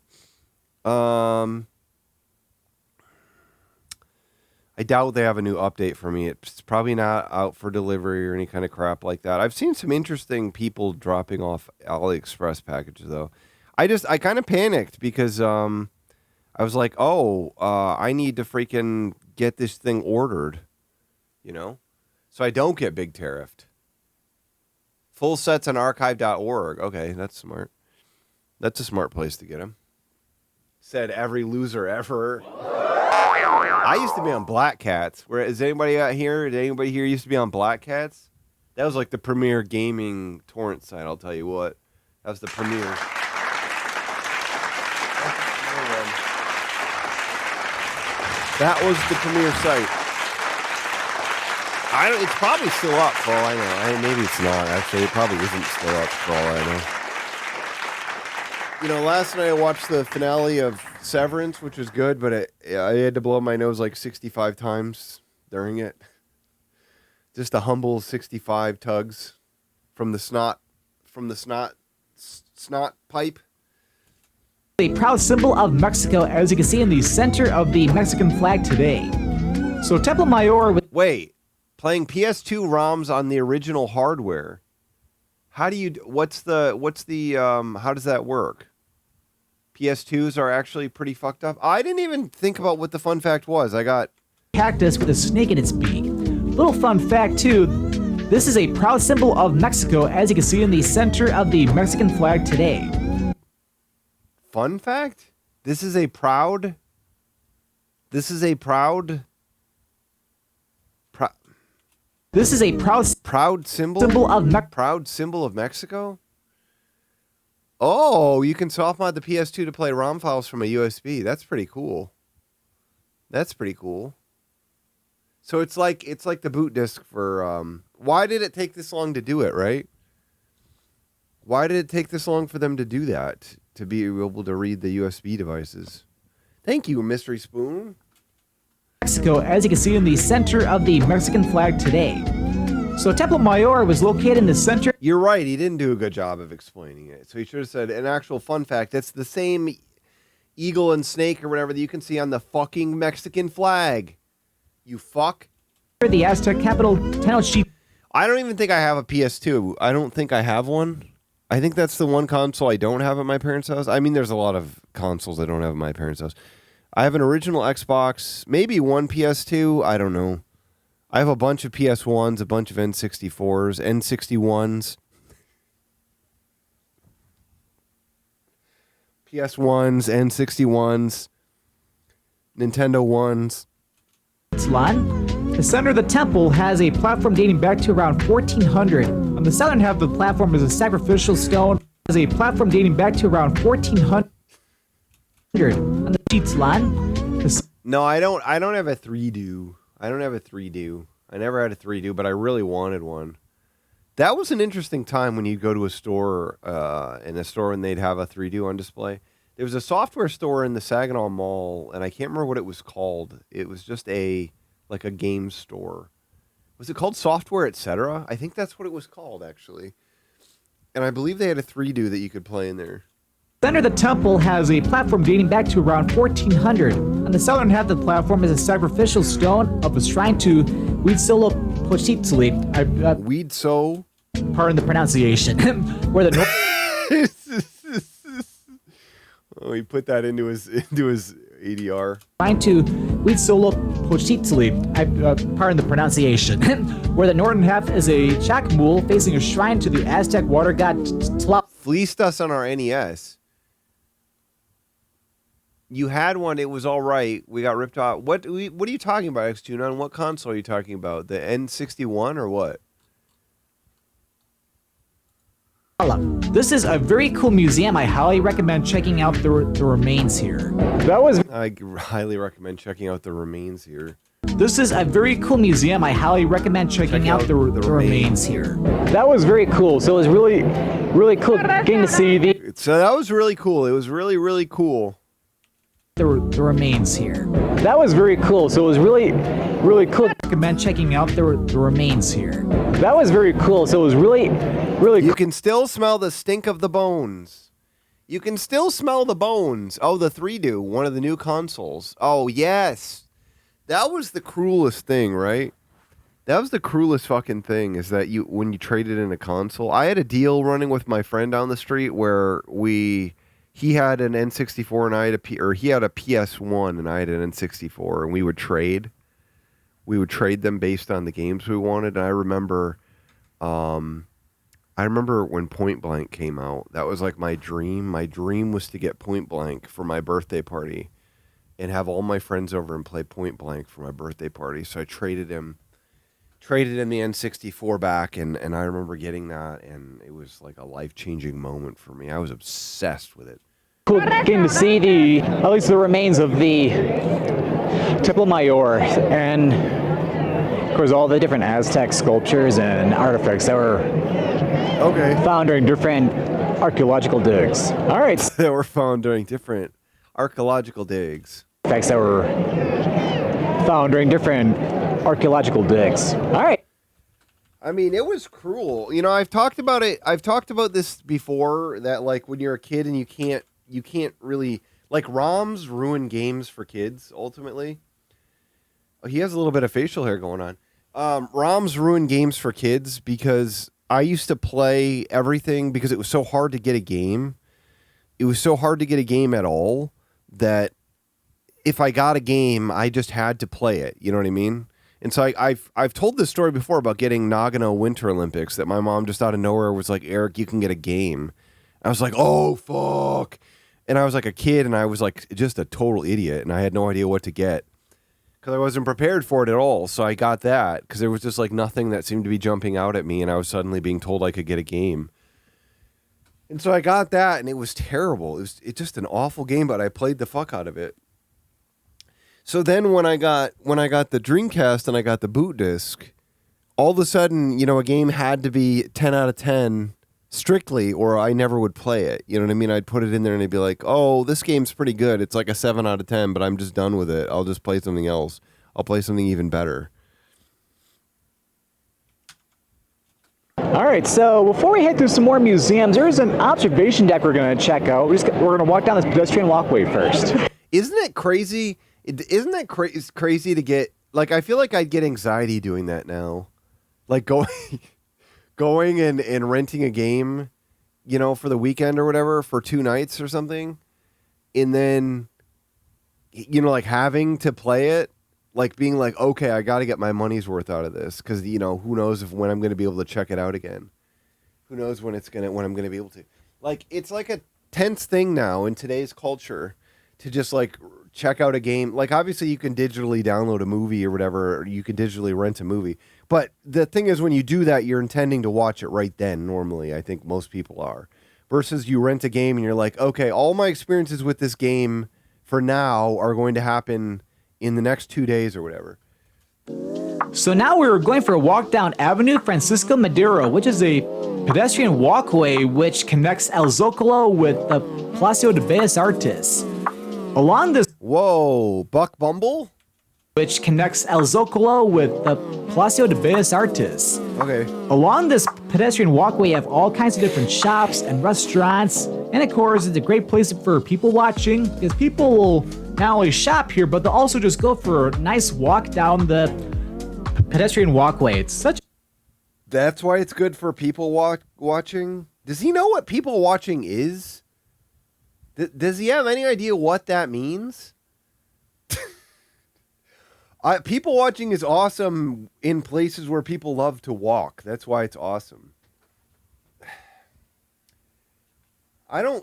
I doubt they have a new update for me. It's probably not out for delivery or any kind of crap like that. I've seen some interesting people dropping off AliExpress packages, though. I kind of panicked because I was like, I need to freaking get this thing ordered, you know? So I don't get big tariffed. Full sets on archive.org. Okay, that's smart. That's a smart place to get them. Said every loser ever. I used to be on Black Cats. Is anybody out here? Did anybody here used to be on Black Cats? That was like the premier gaming torrent site, I'll tell you what. That was the premier. That was the premier site. It's probably still up for all I know. Maybe it's not. Actually, it probably isn't still up for all I know. You know, last night I watched the finale of Severance, which was good, but I had to blow my nose like 65 times during it. Just a humble 65 tugs from the snot pipe. A proud symbol of Mexico, as you can see in the center of the Mexican flag today. So Temple Mayor. Wait, playing PS2 ROMs on the original hardware. How do you? What's the? How does that work? PS2s are actually pretty fucked up. I didn't even think about what the fun fact was. I got cactus with a snake in its beak. Little fun fact too. This is a proud symbol of Mexico, as you can see in the center of the Mexican flag today. Fun fact? This is a proud symbol of Mexico? Oh, you can soft mod the PS2 to play ROM files from a USB. That's pretty cool. So it's like the boot disk for why did it take this long to do it, right? Why did it take this long for them to do that? To be able to read the USB devices? Thank you, Mystery Spoon. Mexico, as you can see in the center of the Mexican flag today. So Templo Mayor was located in the center. You're right. He didn't do a good job of explaining it. So he should have said an actual fun fact. It's the same eagle and snake or whatever that you can see on the fucking Mexican flag. You fuck. The Aztec capital, Tenochtitlan. I don't even think I have a PS2. I don't think I have one. I think that's the one console I don't have at my parents' house. I mean, there's a lot of consoles I don't have at my parents' house. I have an original Xbox, maybe one PS2. I don't know. I have a bunch of PS1s, a bunch of N64s, N61s. PS1s, N61s, Nintendo 1s. The center of the temple has a platform dating back to around 1400. On the southern half of the platform is a sacrificial stone. Has a platform dating back to around 1400. On the Tenochtitlan. No, I don't have a 3-do. I don't have a 3-do. I never had a 3-do, but I really wanted one. That was an interesting time when you'd go to a store, and they'd have a 3-do on display. There was a software store in the Saginaw Mall, and I can't remember what it was called. It was just like a game store. Was it called Software Etc.? I think that's what it was called, actually. And I believe they had a 3-do that you could play in there. The center of the temple has a platform dating back to around 1400. On the southern half of the platform is a sacrificial stone of a shrine to Huitzilopochtli. Weedso? Pardon the pronunciation. Where the Oh, he put that into his ADR. Shrine to Huitzilopochtli. Pardon the pronunciation. Where the northern half is a chacmul facing a shrine to the Aztec water god Tlaloc. Fleeced us on our NES. You had one, it was all right. We got ripped off. What are you talking about, X-Tune? On what console are you talking about? The N61 or what? This is a very cool museum. I highly recommend checking out the remains here. I highly recommend checking out the remains here. This is a very cool museum. I highly recommend checking out the remains here. That was very cool. So it was really, really cool getting to see the. So that was really cool. It was really, really cool. The remains here. That was very cool. So it was really, really cool. I recommend checking out the remains here. That was very cool. So it was really, really. You can still smell the stink of the bones. You can still smell the bones. Oh, the 3-do, one of the new consoles. Oh, yes. That was the cruelest thing, right? That was the cruelest fucking thing, is that when you traded in a console. I had a deal running with my friend down the street where he had an N64 and he had a PS1 and I had an N64, and we would trade. We would trade them based on the games we wanted. And I remember when Point Blank came out. That was like my dream. My dream was to get Point Blank for my birthday party and have all my friends over and play Point Blank for my birthday party. So I traded him the N64 back, and I remember getting that, and it was like a life-changing moment for me. I was obsessed with it. Cool getting to see at least the remains of the Templo Mayor, and of course all the different Aztec sculptures and artifacts that were found during different archaeological digs. All right. That were found during different archaeological digs. Artifacts that were found during different archaeological digs. All right. I mean, it was cruel. You know, I've talked about it. I've talked about this before, that like when you're a kid and you can't really, like, ROMs ruin games for kids, ultimately. Oh, he has a little bit of facial hair going on. ROMs ruin games for kids because I used to play everything because it was so hard to get a game. It was so hard to get a game at all that if I got a game, I just had to play it. You know what I mean? And so I've told this story before about getting Nagano Winter Olympics, that my mom just out of nowhere was like, Eric, you can get a game. I was like, oh, fuck. And I was like a kid, and I was like just a total idiot, and I had no idea what to get because I wasn't prepared for it at all. So I got that because there was just like nothing that seemed to be jumping out at me, and I was suddenly being told I could get a game. And so I got that, and it was terrible. It's just an awful game, but I played the fuck out of it. So then when I got the Dreamcast and I got the boot disc, all of a sudden, you know, a game had to be 10 out of 10 strictly, or I never would play it. You know what I mean? I'd put it in there and I'd be like, oh, this game's pretty good. It's like a 7 out of 10, but I'm just done with it. I'll just play something else. I'll play something even better. All right, so before we head through some more museums, there's an observation deck we're going to check out. We're going to walk down this pedestrian walkway first. Isn't it crazy? Isn't that crazy to get, like, I feel like I'd get anxiety doing that now. Like going and renting a game, you know, for the weekend or whatever, for 2 nights or something. And then, you know, like having to play it, like being like, okay, I got to get my money's worth out of this. Because, you know, who knows when I'm going to be able to check it out again. Who knows when I'm going to be able to. Like, it's like a tense thing now in today's culture to just like check out a game. Like, obviously you can digitally download a movie or whatever, or you can digitally rent a movie. But the thing is, when you do that, you're intending to watch it right then. Normally, I think most people are. Versus you rent a game and you're like, okay, all my experiences with this game for now are going to happen in the next 2 days or whatever. So now we're going for a walk down Avenue Francisco Madero, which is a pedestrian walkway which connects El Zocalo with the Palacio de Bellas Artes. Along this... Whoa, Buck Bumble? Which connects El Zocalo with the Palacio de Bellas Artes. Okay. Along this pedestrian walkway, you have all kinds of different shops and restaurants. And of course, it's a great place for people watching, because people will not only shop here, but they'll also just go for a nice walk down the pedestrian walkway. It's such... That's why it's good for people watching? Does he know what people watching is? Does he have any idea what that means? People watching is awesome in places where people love to walk. That's why it's awesome.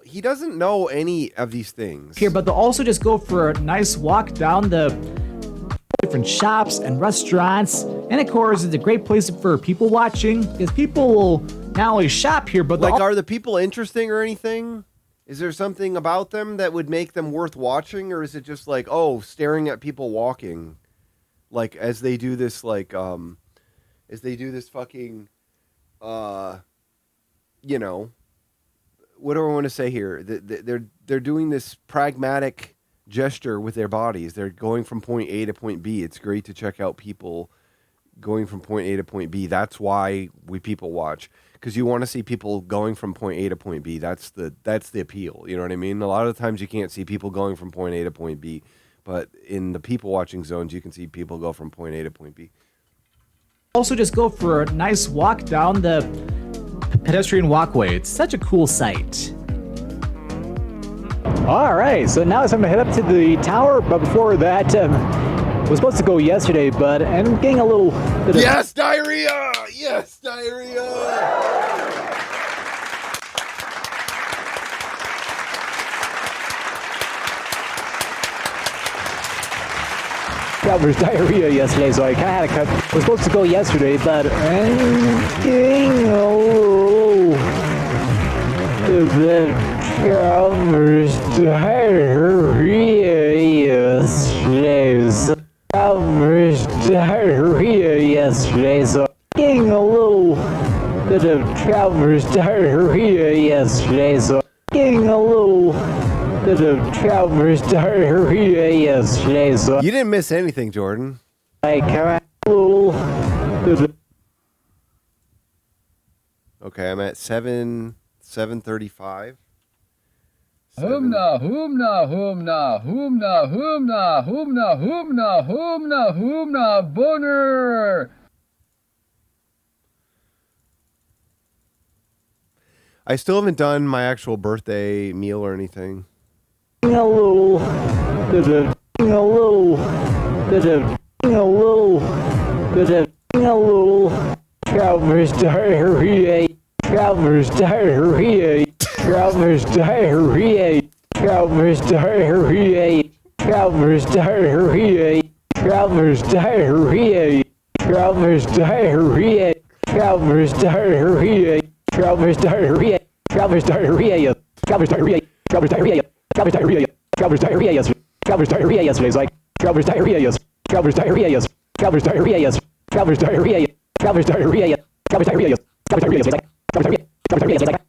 He doesn't know any of these things. Here, but they'll also just go for a nice walk down the different shops and restaurants. And of course, it's a great place for people watching, because people will not only shop here, but like, are the people interesting or anything? Is there something about them that would make them worth watching? Or is it just like, oh, staring at people walking? Like, as they do this, like, as they do this fucking, you know, what do I want to say here? They're doing this pragmatic gesture with their bodies. They're going from point A to point B. It's great to check out people going from point A to point B. That's why we people watch, because you want to see people going from point A to point B. That's the appeal. You know what I mean? A lot of the times you can't see people going from point A to point B. But in the people watching zones, you can see people go from point A to point B. Also just go for a nice walk down the pedestrian walkway. It's such a cool sight. All right, so now it's time to head up to the tower. But before that, was supposed to go yesterday, but I'm getting a little bit of... Yes, diarrhea! Yes, diarrhea! Traveler's diarrhea yesterday, so I kind of had to cut. Was supposed to go yesterday, but I'm getting a little bit traveler's diarrhea yesterday. So traveler's diarrhea yesterday, so I'm getting a little bit of traveler's diarrhea yesterday, so I'm getting a little bit of traveler's diarrhea yesterday, so you didn't miss anything, Jordan. I kind of a little bit of... Okay, I'm at 7:35. Humna, humna, humna, humna, humna, humna, humna, humna, humna, boner. I still haven't done my actual birthday meal or anything. A little bit of... a little bit of... a little bit of... a little traveler's diarrhea. Traveler's diarrhea. Traveler's diarrhea. Traveler's diarrhea. Traveler's diarrhea. Traveler's diarrhea. Traveler's diarrhea. Traveler's diarrhea. Traveler's diarrhea. Traveler's diarrhea. Traveler's diarrhea. Traveler's diarrhea. Traveler's diarrhea. Traveler's diarrhea. Yes. Traveler's diarrhea yesterday. It's like traveler's diarrhea. Yes. Traveler's diarrhea. Yes. Traveler's diarrhea. Yes. Traveler's diarrhea. Traveler's diarrhea. Traveler's diarrhea. Yes. Traveler's diarrhea. Traveler's diarrhea. Traveler's diarrhea. Traveler's diarrhea.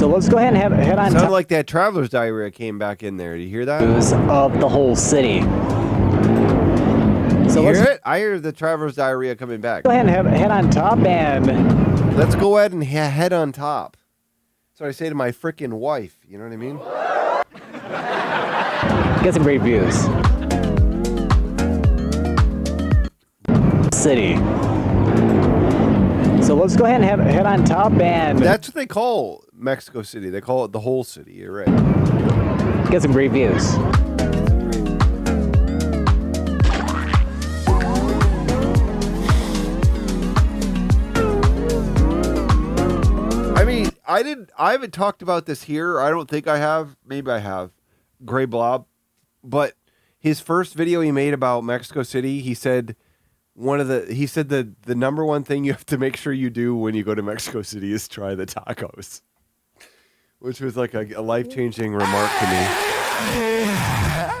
So let's go ahead and head on Sounded top like that traveler's diarrhea came back in there. Do you hear that? of the whole city. So You let's hear it? I hear the traveler's diarrhea coming back. go ahead and head on top and Let's go ahead and head on top. That's what I say to my freaking wife. You know what I mean? get some great views. City. So let's go ahead and head on top and That's what they call Mexico City. They call it the whole city. You're right. get some great views. I mean, I haven't talked about this here. I don't think I have. Maybe I have. Gray Blob. But his first video he made about Mexico City, he said the number one thing you have to make sure you do when you go to Mexico City is try the tacos. Which was like a life-changing remark to me.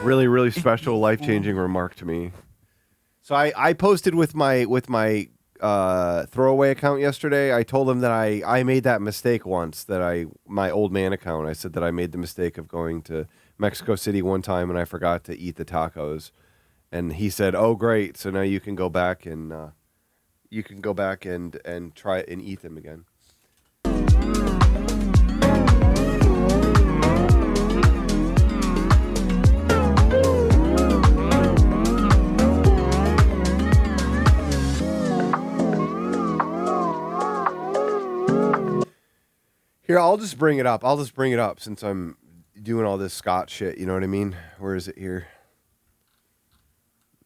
Really, really special life-changing remark to me. So I posted with my throwaway account yesterday. I told him that I made that mistake once, my old man account. I said that I made the mistake of going to Mexico City one time and I forgot to eat the tacos. And he said, "Oh, great! So now you can go back and try it and eat them again." Here, I'll just bring it up. Since I'm doing all this Scott shit. You know what I mean? Where is it here?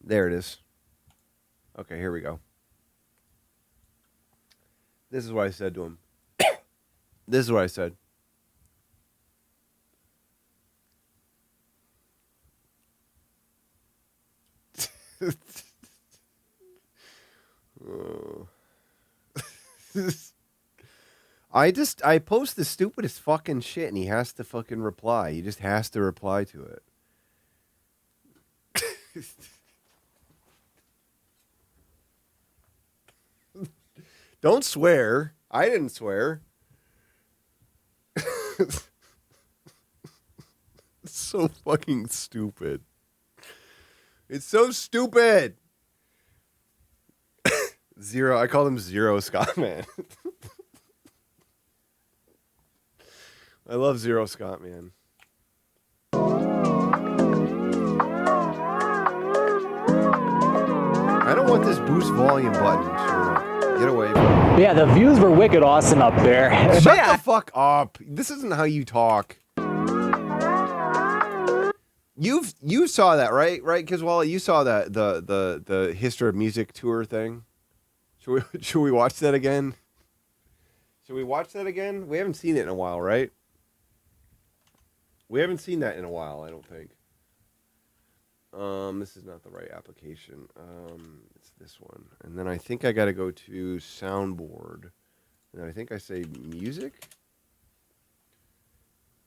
There it is. Okay, here we go. This is what I said to him. This is what I said. I post the stupidest fucking shit and he has to fucking reply. He just has to reply to it. Don't swear. I didn't swear. It's so fucking stupid. It's so stupid. Zero. I call him Zero Scott, man. I love Zero Scott, man. I don't want this boost volume button showing up. Get away from me. Yeah, the views were wicked awesome up there. Shut the fuck up. This isn't how you talk. You saw that, right? Right, because you saw that the History of Music tour thing. Should we watch that again? Should we watch that again? We haven't seen it in a while, right? We haven't seen that in a while, I don't think. This is not the right application. It's this one. And then I think I got to go to soundboard. And I think I say music?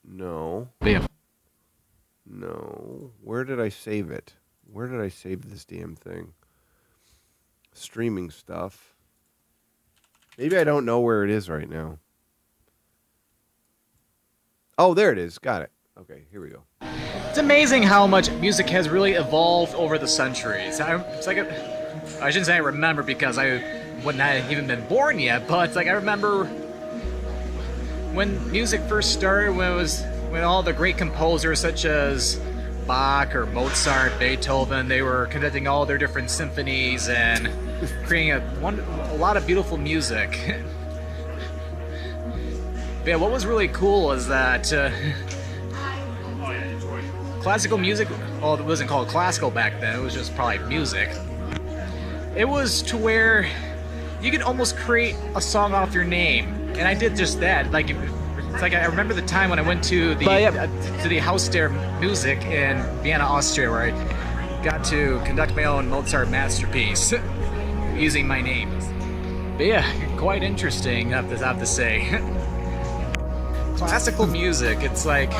No. Bam. No. Where did I save it? Where did I save this damn thing? Streaming stuff. Maybe I don't know where it is right now. Oh, there it is. Got it. Okay, here we go. It's amazing how much music has really evolved over the centuries. It's like I shouldn't say I remember because I wouldn't have even been born yet, but it's like I remember when music first started, when all the great composers such as Bach or Mozart, Beethoven, they were conducting all their different symphonies and creating a lot of beautiful music. But yeah, what was really cool is that classical music, well, it wasn't called classical back then, it was just probably music. It was to where you could almost create a song off your name, and I did just that. Like, it's like I remember the time when I went to the Haus der Musik in Vienna, Austria, where I got to conduct my own Mozart masterpiece using my name. But yeah, quite interesting, I have to say. Classical music, it's like...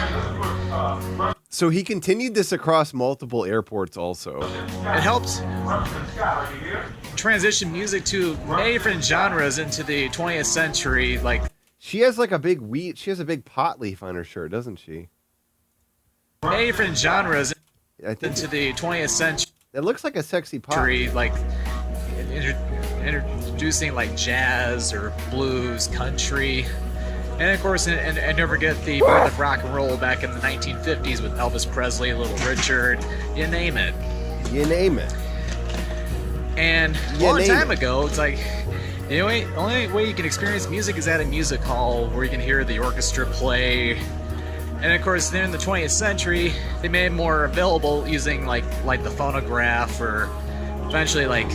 So he continued this across multiple airports also. It helped transition music to many different genres into the 20th century. Like, She has like a big wheat. She has a big pot leaf on her shirt, doesn't she? Many different genres I think into the 20th century. It looks like a sexy pot. Like introducing like jazz or blues, country, and of course, and never forget the birth of rock and roll back in the 1950s with Elvis Presley, Little Richard, you name it. You name it. And a long time ago, it's like the only way you can experience music is at a music hall where you can hear the orchestra play. And of course, then in the 20th century, they made it more available using like the phonograph, or eventually like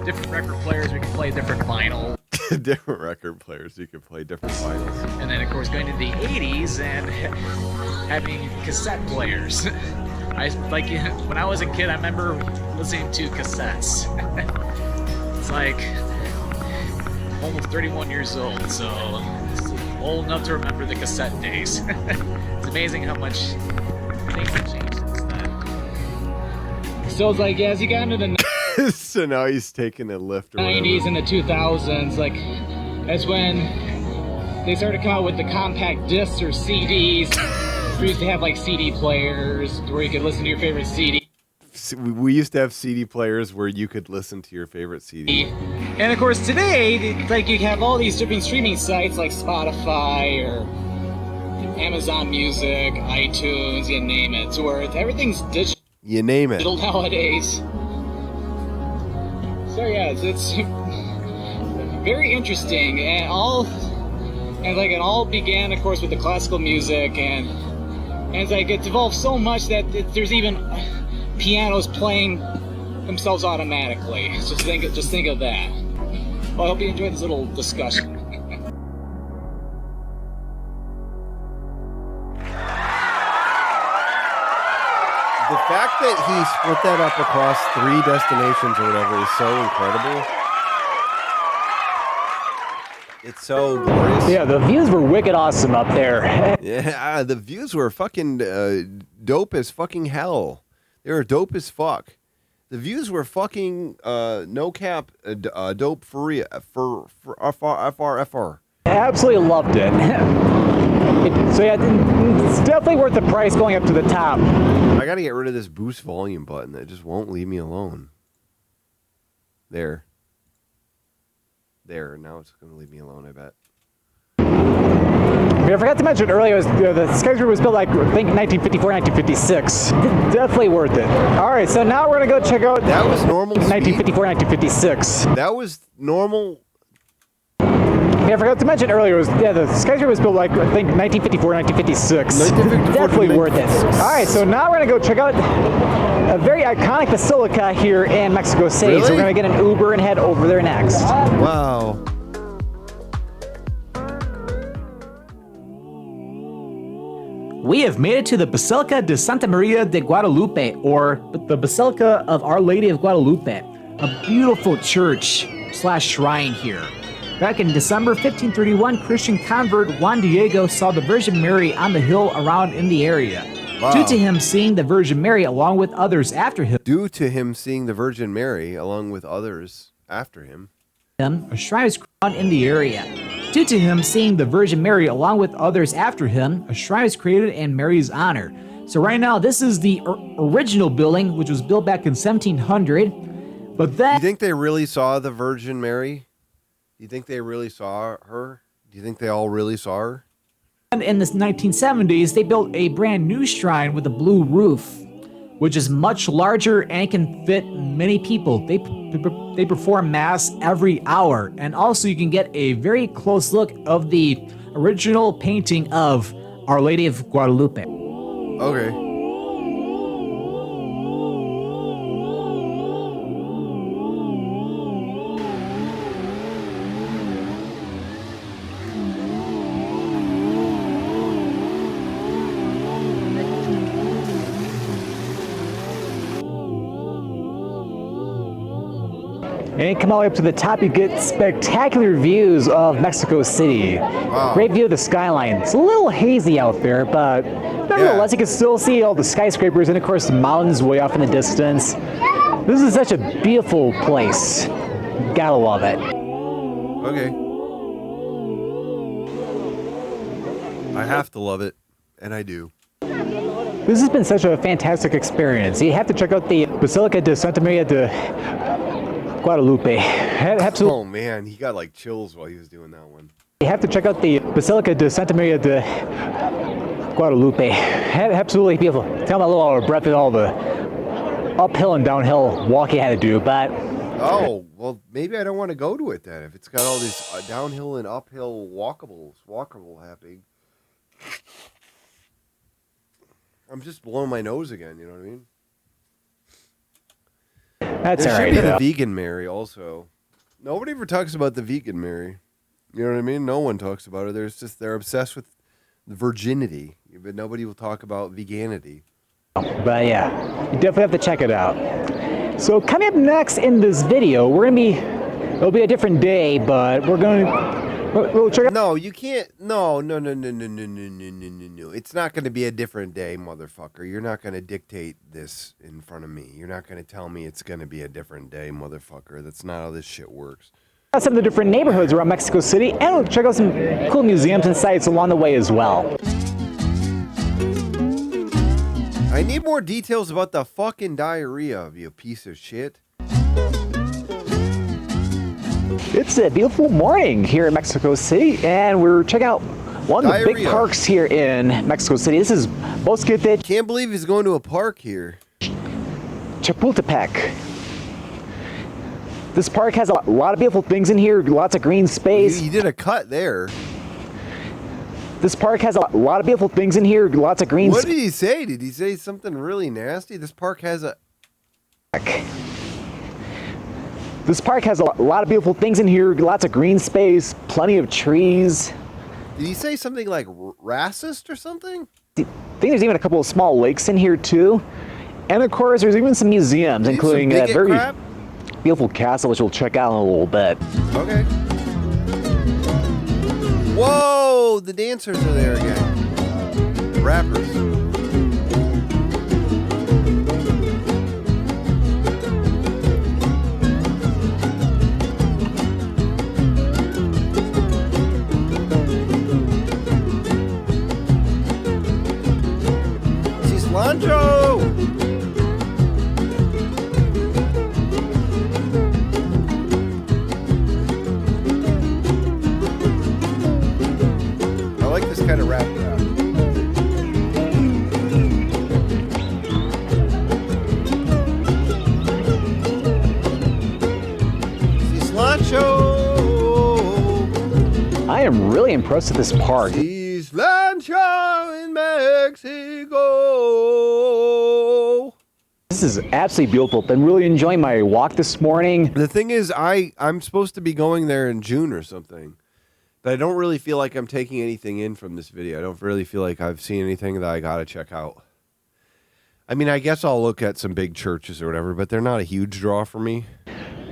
different record players. We can play different vinyl. Different record players. You can play different vinyls. And then of course going to the 80s and having cassette players. When I was a kid, I remember listening to cassettes. It's like almost 31 years old, so it's old enough to remember the cassette days. It's amazing how much things have changed since then. So it's like, as you got into the So now he's taking a lift or 90s whatever. and the 2000s, like that's when they started to come out with the compact discs or CDs. We used to have like CD players where you could listen to your favorite CD. We used to have CD players where you could listen to your favorite CD. And of course today, like you have all these different streaming sites like Spotify or Amazon Music, iTunes, you name it, to where everything's digital. You name it. Nowadays. So yeah, it's very interesting, and it all began, of course, with the classical music, and it's like it's evolved so much that there's even pianos playing themselves automatically. Just think of that. Well, I hope you enjoyed this little discussion. The fact that he split that up across 3 destinations or whatever is so incredible. It's so glorious. Yeah, the views were wicked awesome up there. Yeah, the views were fucking dope as fucking hell. They were dope as fuck. The views were fucking no cap dope for real. For FR. Absolutely loved it. So yeah, it's definitely worth the price going up to the top. I gotta get rid of this boost volume button that just won't leave me alone. There. Now it's gonna leave me alone, I bet. I forgot to mention earlier, the skyscraper was built like, I think, 1954, 1956. Definitely worth it. All right, so now we're going to go check out... That was normal 1954, 1956. That was normal... Yeah, I forgot to mention earlier, the skyscraper was built like, I think, 1954, 1956. Definitely worth it. All right, so now we're going to go check out a very iconic basilica here in Mexico City. Really? So we're going to get an Uber and head over there next. Wow. We have made it to the Basilica de Santa Maria de Guadalupe, or the Basilica of Our Lady of Guadalupe, a beautiful church/shrine here. Back in December 1531, Christian convert Juan Diego saw the Virgin Mary on the hill around in the area. Wow. Due to him seeing the Virgin Mary along with others after him, a shrine is created in the area. Due to him seeing the Virgin Mary along with others after him, a shrine is created in Mary's honor. So right now, this is the original building, which was built back in 1700. But then, You think they really saw the Virgin Mary? You think they really saw her? Do you think they all really saw her? in the 1970s, they built a brand new shrine with a blue roof, which is much larger and can fit many people. They perform mass every hour, and also you can get a very close look of the original painting of Our Lady of Guadalupe. Okay. And you come all the way up to the top, you get spectacular views of Mexico City. Wow. Great view of the skyline. It's a little hazy out there, but nevertheless, you can still see all the skyscrapers and, of course, the mountains way off in the distance. This is such a beautiful place. Gotta love it. Okay. I have to love it, and I do. This has been such a fantastic experience. You have to check out the Basilica de Santa Maria de Guadalupe. Oh man, he got like chills while he was doing that one. You have to check out the Basilica de Santa Maria de Guadalupe. Absolutely beautiful. Tell me a little out of breath with all the uphill and downhill walking I had to do, but... Oh, well, maybe I don't want to go to it then. If it's got all these downhill and uphill walkable happening. I'm just blowing my nose again, you know what I mean? That's there all right. Should be the vegan Mary also. Nobody ever talks about the vegan Mary. You know what I mean? No one talks about it. They're obsessed with virginity, but nobody will talk about veganity. But yeah, you definitely have to check it out. So coming up next in this video, it'll be a different day, but we'll check out. No, you can't. No. It's not going to be a different day, motherfucker. You're not going to dictate this in front of me. You're not going to tell me it's going to be a different day, motherfucker. That's not how this shit works. Some of the different neighborhoods around Mexico City, and we'll check out some cool museums and sites along the way as well. I need more details about the fucking diarrhea, you piece of shit. It's a beautiful morning here in Mexico City, and we're checking out one of the big parks here in Mexico City. This is Bosque de... Can't believe he's going to a park here. Chapultepec. This park has a lot of beautiful things in here, lots of green space. You did a cut there. This park has a lot of beautiful things in here, lots of green space. What did he say? Did he say something really nasty? This park has a... This park has a lot of beautiful things in here, lots of green space, plenty of trees. Did he say something like racist or something? I think there's even a couple of small lakes in here too. And of course, there's even some museums, including a very beautiful castle, which we'll check out in a little bit. Okay. Whoa, the dancers are there again. Rappers. Cilantro! I like this kind of rap. Cilantro! I am really impressed with this park. Cilantro in Mexico! This is absolutely beautiful. Been really enjoying my walk this morning. The thing is, I'm supposed to be going there in June or something. But I don't really feel like I'm taking anything in from this video. I don't really feel like I've seen anything that I gotta check out. I mean, I guess I'll look at some big churches or whatever, but they're not a huge draw for me.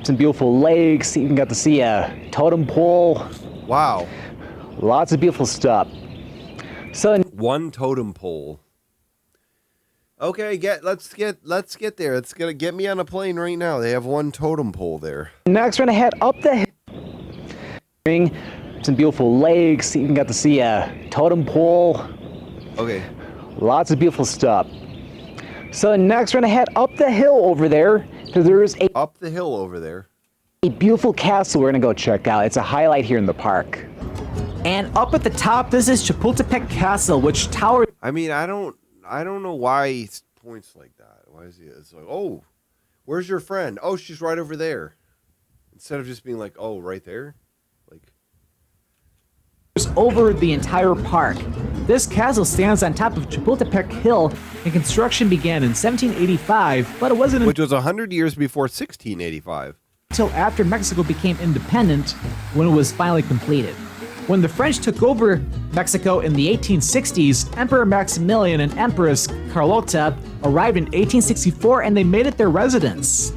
Some beautiful lakes. Even got to see a totem pole. Wow. Lots of beautiful stuff. So one totem pole. Okay, let's get there. It's gonna get me on a plane right now. They have one totem pole there. Next, we're gonna head up the hill. Some beautiful lakes. Even got to see a totem pole. Okay. Lots of beautiful stuff. So next, we're gonna head up the hill over there. There's a up the hill over there. A beautiful castle we're gonna go check out. It's a highlight here in the park. And up at the top, this is Chapultepec Castle, which towers. I mean, I don't know why he points like that. Why is he? It's like, oh, where's your friend? Oh, she's right over there. Instead of just being like, oh, right there. Like. Over the entire park. This castle stands on top of Chapultepec Hill, and construction began in 1785, but it wasn't which was 100 years before 1685. Until after Mexico became independent when it was finally completed. When the French took over Mexico in the 1860s, Emperor Maximilian and Empress Carlota arrived in 1864 and they made it their residence.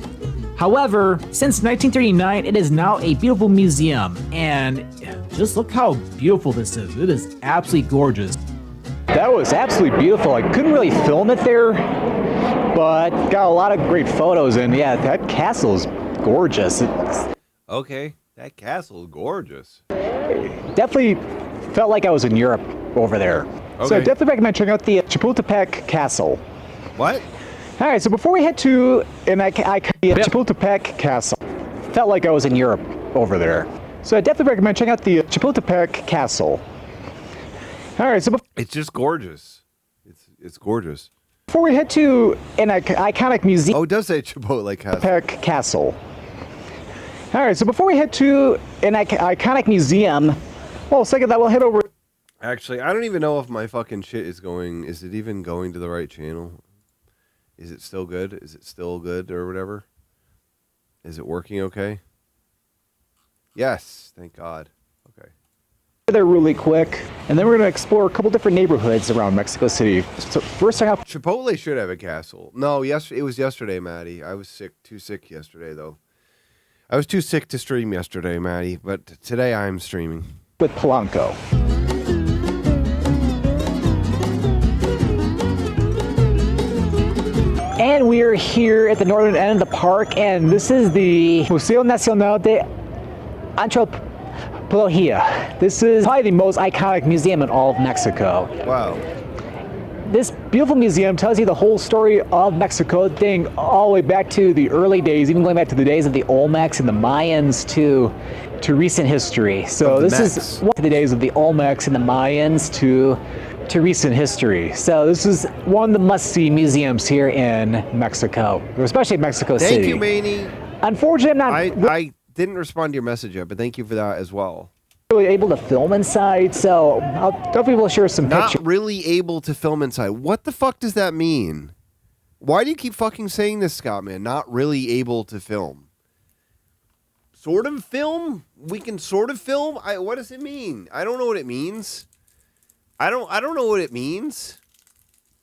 However, since 1939, it is now a beautiful museum, and just look how beautiful this is. It is absolutely gorgeous. That was absolutely beautiful. I couldn't really film it there, but got a lot of great photos, and yeah, that castle is gorgeous. Okay. That castle is gorgeous. Definitely felt like I was in Europe over there. So I Okay. definitely recommend checking out the Chapultepec Castle. What? All right, so before we head to Chapultepec Castle, felt like I was in Europe over there. So I definitely recommend checking out the Chapultepec Castle. All right, so It's just gorgeous. It's gorgeous. before we head to an iconic museum, Oh, it does say Chipotle Castle. Chapultepec Castle. All right, so before we head to an iconic museum, well, second that we'll head over. Actually, I don't even know if my fucking shit is going. Is it even going to the right channel? Is it still good? Is it still good or whatever? Is it working okay? Yes, thank God. Okay. There really quick, and then we're going to explore a couple different neighborhoods around Mexico City. So first, I have Chipotle should have a castle. No, yes, it was yesterday, Maddie. I was sick, too sick yesterday, though. I was too sick to stream yesterday, Maddie, but today I'm streaming. with Polanco. And we are here at the northern end of the park, and this is the Museo Nacional de Antropología. This is probably the most iconic museum in all of Mexico. Wow. This beautiful museum tells you the whole story of Mexico, dating all the way back to the early days, even going back to the days of the Olmecs and the Mayans to recent history. So this is one of the days of the Olmecs and the Mayans to recent history. So this is one of the must-see museums here in Mexico, especially Mexico City. Thank you, Maney. Unfortunately, I'm not I didn't respond to your message yet, but thank you for that as well. really able to film inside, so I'll definitely will share some Not pictures. really able to film inside. What the fuck does that mean? Why do you keep fucking saying this, Scott, man? Not really able to film. Sort of film? We can sort of film? What does it mean? I don't know what it means. I don't know what it means.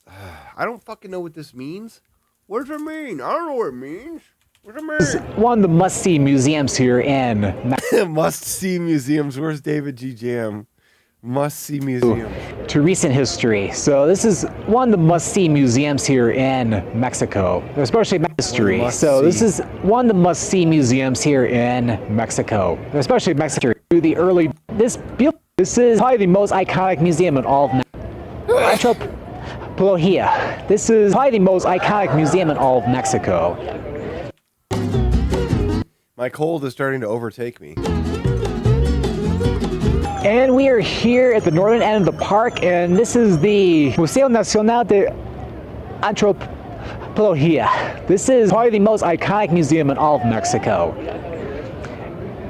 I don't fucking know what this means. What does it mean? I don't know what it means. What does it mean? One of the must-see museums here in Mexico. Must-see museums. Where's David G. Jam? Must-see museum. To recent history. So this is one of the must-see museums here in Mexico, especially history. So this is one of the must-see museums here in Mexico, especially Mexico. To the early, this is probably the most iconic museum in all of Antropología. This is probably the most iconic museum in all of Mexico. My cold is starting to overtake me. And we are here at the northern end of the park, and this is the Museo Nacional de Antropología. This is probably the most iconic museum in all of Mexico.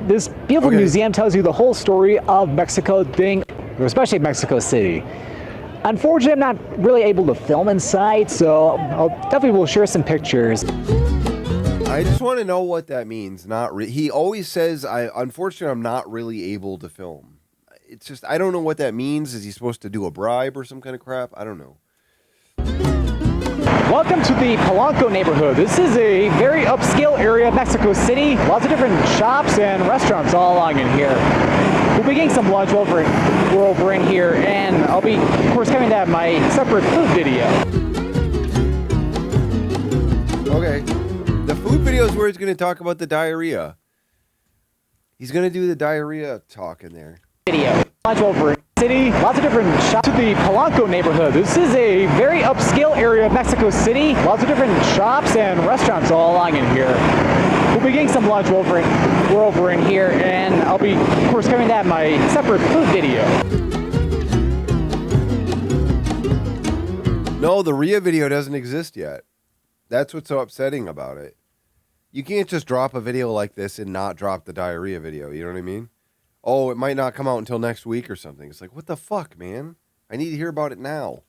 This beautiful museum tells you the whole story of Mexico, especially Mexico City. Unfortunately, I'm not really able to film inside, so I'll definitely will share some pictures. I just want to know what that means. He always says, unfortunately, I'm not really able to film. It's just, I don't know what that means. Is he supposed to do a bribe or some kind of crap? I don't know. Welcome to the Polanco neighborhood. This is a very upscale area of Mexico City. Lots of different shops and restaurants all along in here. We'll be getting some lunch we're over in here, and I'll be, of course, coming to have my separate food video. Okay. The food video is where he's going to talk about the diarrhea. He's going to do the diarrhea talk in there. Video. Lunch over in the city. Lots of different shops. To the Polanco neighborhood. This is a very upscale area of Mexico City. Lots of different shops and restaurants all along in here. We'll be getting some lunch we're over in here, and I'll be, of course, coming to have my separate food video. No, the Rhea video doesn't exist yet. That's what's so upsetting about it. You can't just drop a video like this and not drop the diarrhea video. You know what I mean? Oh, it might not come out until next week or something. It's like, what the fuck, man? I need to hear about it now.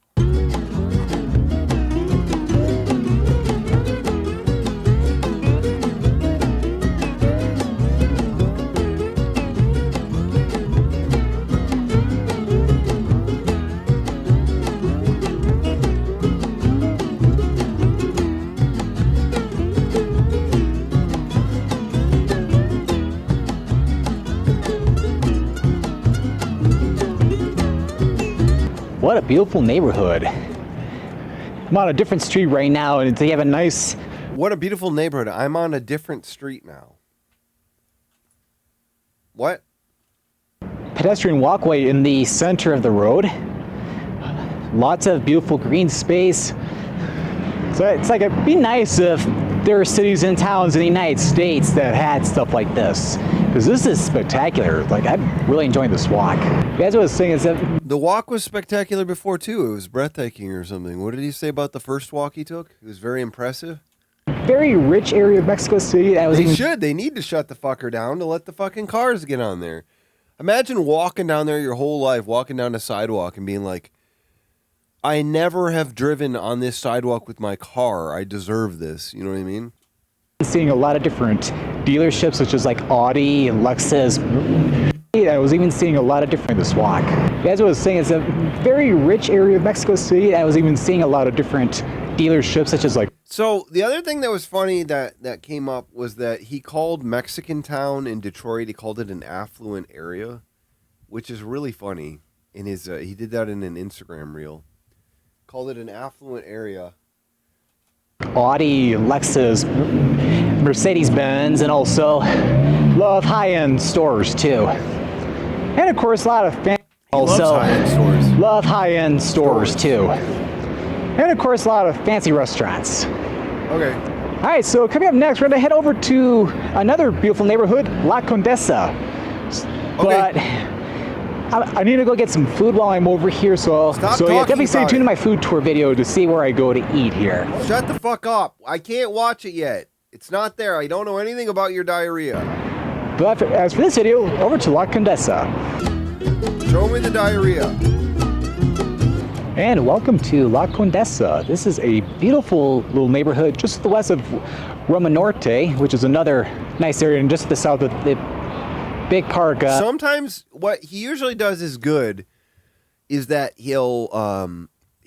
What a beautiful neighborhood. I'm on a different street right now, and they have a nice... What a beautiful neighborhood. I'm on a different street now. What? Pedestrian walkway in the center of the road. Lots of beautiful green space. So it's like it'd be nice if there are cities and towns in the United States that had stuff like this, because this is spectacular. Like, I'm really enjoying this walk. You guys, what I was saying is that The walk was spectacular before too. It was breathtaking or something. What did he say about the first walk he took? It was very impressive. very rich area of Mexico City. That was They even should. They need to shut the fucker down to let the fucking cars get on there. Imagine walking down there your whole life, walking down a sidewalk and being like, I never have driven on this sidewalk with my car. I deserve this. You know what I mean? seeing a lot of different dealerships, such as like Audi and Lexus. I was even seeing a lot of different this walk. As I was saying, it's a very rich area of Mexico City. I was even seeing a lot of different dealerships, such as like. So the other thing that was funny that came up was that he called Mexican Town in Detroit, he called it an affluent area, which is really funny. In his he did that in an Instagram reel. Called it an affluent area. Audi, Lexus, Mercedes-Benz, and also love high-end stores too. And of course, a lot of high-end stores. Love high-end stores too. And of course, a lot of fancy restaurants. Okay. All right, so coming up next, we're gonna head over to another beautiful neighborhood, La Condesa. But I need to go get some food while I'm over here, so definitely stay tuned to my food tour video to see where I go to eat here. Shut the fuck up. I can't watch it yet. It's not there. I don't know anything about your diarrhea. But as for this video, over to La Condesa. Show me the diarrhea. And welcome to La Condesa. This is a beautiful little neighborhood just to the west of Roma Norte, which is another nice area, and just to the south of the big park. Sometimes what he usually does is good, is that he'll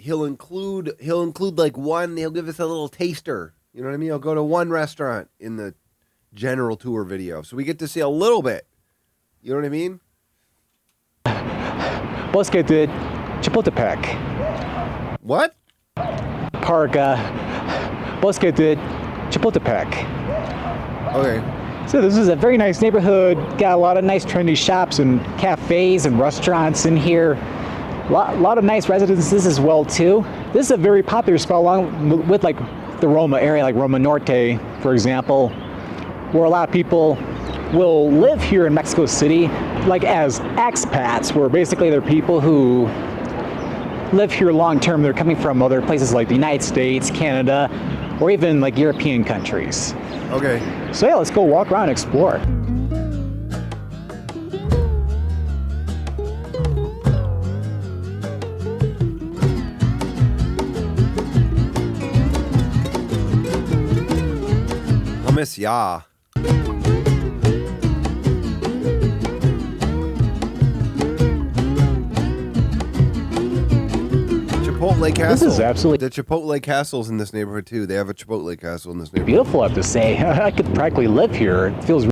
include like one. He'll give us a little taster. You know what I mean? He'll go to one restaurant in the general tour video, so we get to see a little bit. You know what I mean? Bosque de Chapultepec. What? Park. Bosque de Chapultepec. Okay. So this is a very nice neighborhood. Got a lot of nice trendy shops and cafes and restaurants in here. A lot of nice residences as well too. This is a very popular spot along with like the Roma area, like Roma Norte, for example, where a lot of people will live here in Mexico City, like as expats, where basically they're people who live here long term. They're coming from other places like the United States, Canada, or even like European countries. Okay. So yeah, let's go walk around and explore. Hummus, yeah. Chipotle Castle. This is absolutely the Chipotle Castle's in this neighborhood too. They have a Chipotle Castle in this neighborhood. beautiful, I have to say. I could practically live here. It feels.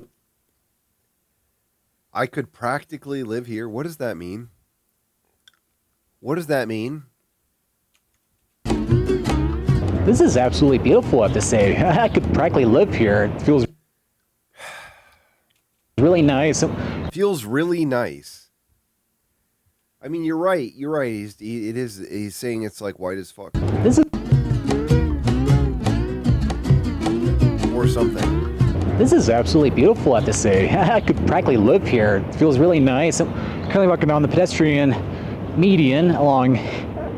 I could practically live here. What does that mean? What does that mean? This is absolutely beautiful, I have to say. I could practically live here. It feels really nice. Feels really nice. I mean, you're right. You're right. He's saying it's like white as fuck. This is or something. This is absolutely beautiful, I have to say. I could practically live here. It feels really nice. I'm currently walking down the pedestrian median along.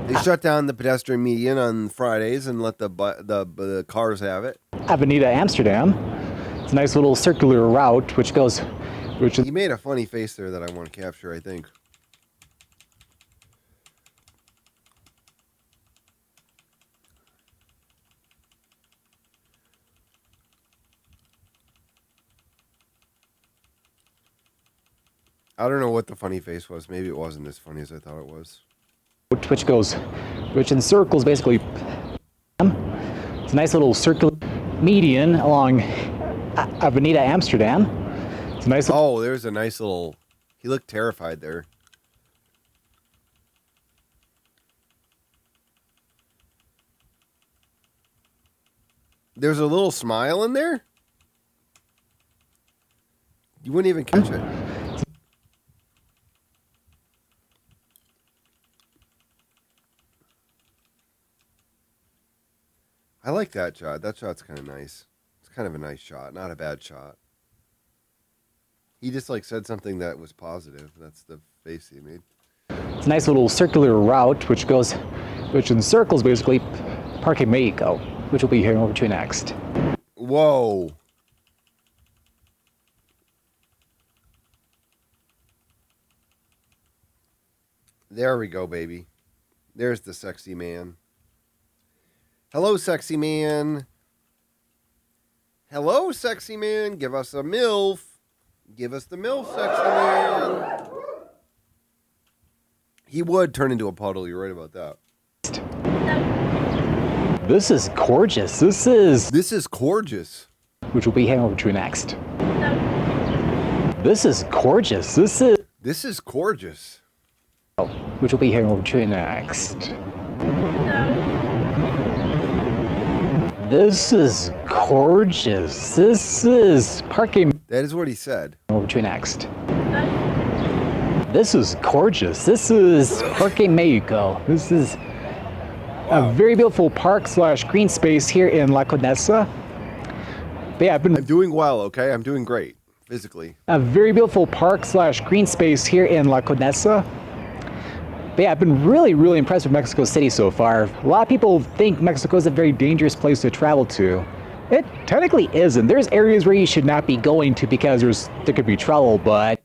They shut down the pedestrian median on Fridays and let the cars have it. Avenida Amsterdam. It's a nice little circular route which goes. He made a funny face there that I want to capture, I think. I don't know what the funny face was. Maybe it wasn't as funny as I thought it was. Which encircles basically. It's a nice little circular median along Avenida Amsterdam. It's a nice. Oh, there's a nice little. He looked terrified there. There's a little smile in there. You wouldn't even catch it. like that shot. That shot's kind of nice. It's kind of a nice shot, not a bad shot. He just like said something that was positive. That's the face he made. It's a nice little circular route which encircles basically Parque Mexico, which we'll be heading over to next. Whoa. There we go, baby. There's the sexy man. Hello, sexy man. Hello, sexy man. Give us a MILF. Give us the MILF, sexy man. He would turn into a puddle. You're right about that. This is gorgeous. This is gorgeous. Which we'll be heading over to next. This is gorgeous. This is gorgeous. Which we'll be heading over to next. This is gorgeous. This is Parque. That is what he said. Over to next. This is gorgeous. This is Parque Mexico. This is a very beautiful park / green space here in La Condesa. Yeah, I'm doing well, okay? I'm doing great, physically. A very beautiful park / green space here in La Condesa. Yeah, I've been really, really impressed with Mexico City so far. A lot of people think Mexico is a very dangerous place to travel to. It technically isn't. There's areas where you should not be going to because there could be trouble, but...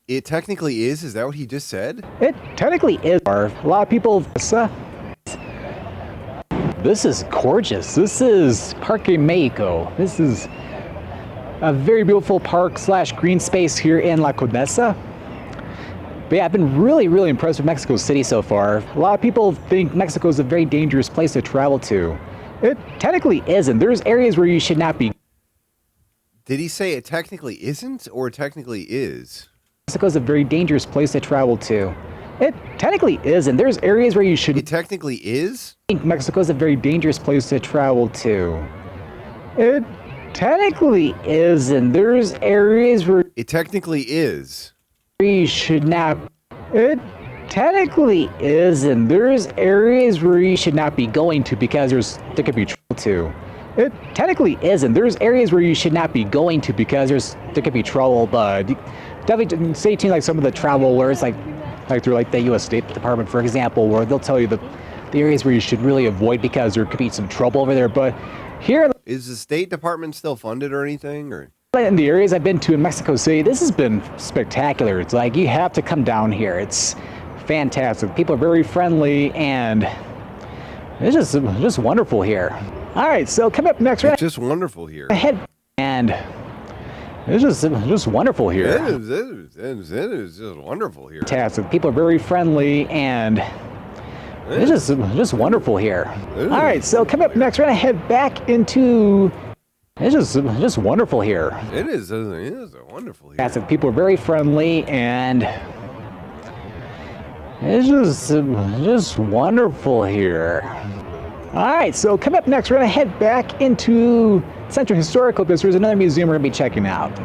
It technically is? Is that what he just said? It technically is. A lot of people... This is gorgeous. This is Parque Mexico. This is a very beautiful park / green space here in La Condesa. But yeah, I've been really, really impressed with Mexico City so far. A lot of people think Mexico is a very dangerous place to travel to. It technically isn't. There's areas where you should not be. Did he say it technically isn't or technically is? Mexico is a very dangerous place to travel to. It technically isn't. There's areas where you should. It technically is? I think Mexico is a very dangerous place to travel to. It technically isn't. There's areas where. It technically is. You should not. It technically isn't. There's areas where you should not be going to because there could be trouble too. It technically isn't. There's areas where you should not be going to because there could be trouble, but definitely stay tuned. Like some of the travel alerts, like through like the U.S. State Department, for example, where they'll tell you the areas where you should really avoid because there could be some trouble over there. But here, is the State Department still funded or anything, or? In the areas I've been to in Mexico City, this has been spectacular. It's like you have to come down here. It's fantastic. People are very friendly, and it's just wonderful here. All right, so coming up next, it's just wonderful here. Ahead, and it's just wonderful here. It is just wonderful here. Fantastic. People are very friendly, and it's just wonderful here. All right, so coming up next, we're gonna head back into. It's just wonderful here. It is wonderful here. Fantastic. People are very friendly, and it's just wonderful here. All right, so coming up next, we're gonna head back into Central Historical because there's another museum we're gonna be checking out.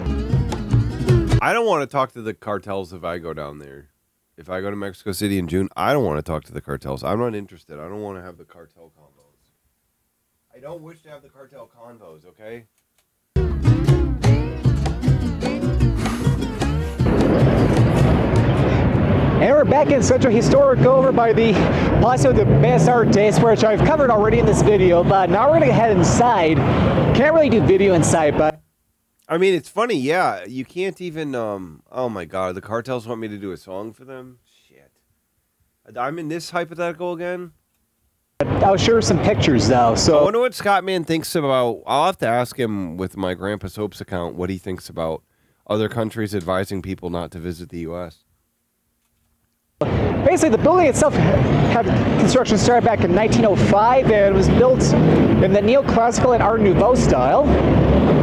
I don't want to talk to the cartels if I go down there. If I go to Mexico City in June, I don't want to talk to the cartels. I'm not interested. I don't want to have the cartel combos. I don't wish to have the cartel convos, okay? And we're back in Central Historic over by the Palacio de Bellas Artes, which I've covered already in this video, but now we're going to head inside. Can't really do video inside, but... I mean, it's funny, yeah. You can't even, oh my God, the cartels want me to do a song for them? Shit. I'm in this hypothetical again? I'll show her some pictures, though, so... I wonder what Scott Man thinks about... I'll have to ask him with my Grandpa Soaps account what he thinks about other countries advising people not to visit the U.S. Basically, the building itself had construction started back in 1905 and was built in the neoclassical and Art Nouveau style.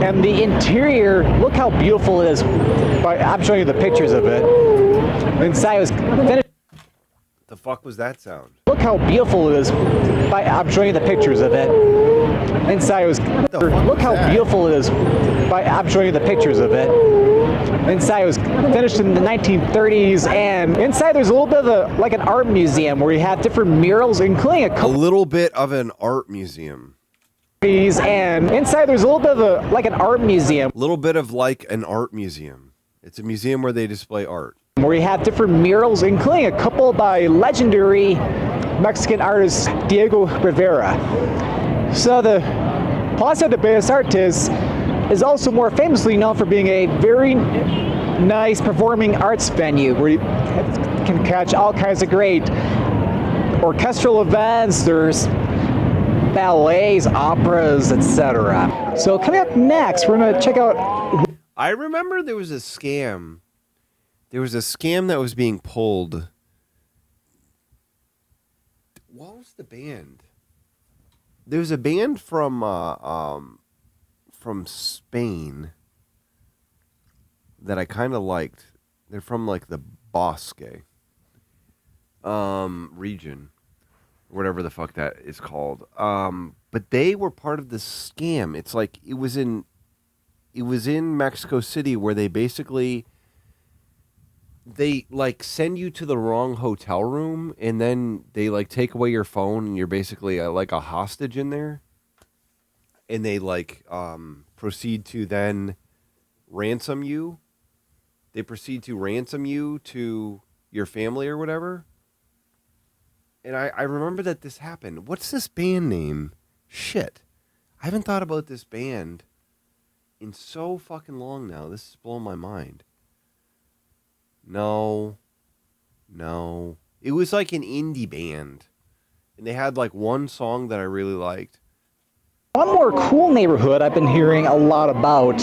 And the interior, look how beautiful it is. I'm showing you the pictures of it. Inside was finished. The fuck was that sound? Look how beautiful it is. I'm showing you the pictures of it. Inside was. Look how beautiful it is. I'm showing you the pictures of it. Inside was finished in the 1930s, and inside there's a little bit of like an art museum where you have different murals, including a little bit of an art museum. And inside there's a little bit of like an art museum. Little bit of like an art museum. It's a museum where they display art. Where you have different murals, including a couple by legendary Mexican artist Diego Rivera. So the Plaza de Bellas Artes is also more famously known for being a very nice performing arts venue where you can catch all kinds of great orchestral events. There's ballets, operas, etc. So coming up next, we're going to check out... I remember there was a scam. There was a scam that was being pulled. What was the band? There was a band from Spain that I kind of liked. They're from like the Bosque region, whatever the fuck that is called. But they were part of the scam. It's like it was in Mexico City where they basically like send you to the wrong hotel room and then they like take away your phone and you're basically like a hostage in there. And they like proceed to then ransom you. They proceed to ransom you to your family or whatever. And I remember that this happened. What's this band name? Shit. I haven't thought about this band in so fucking long now. This is blowing my mind. No. It was like an indie band. And they had like one song that I really liked. One more cool neighborhood I've been hearing a lot about,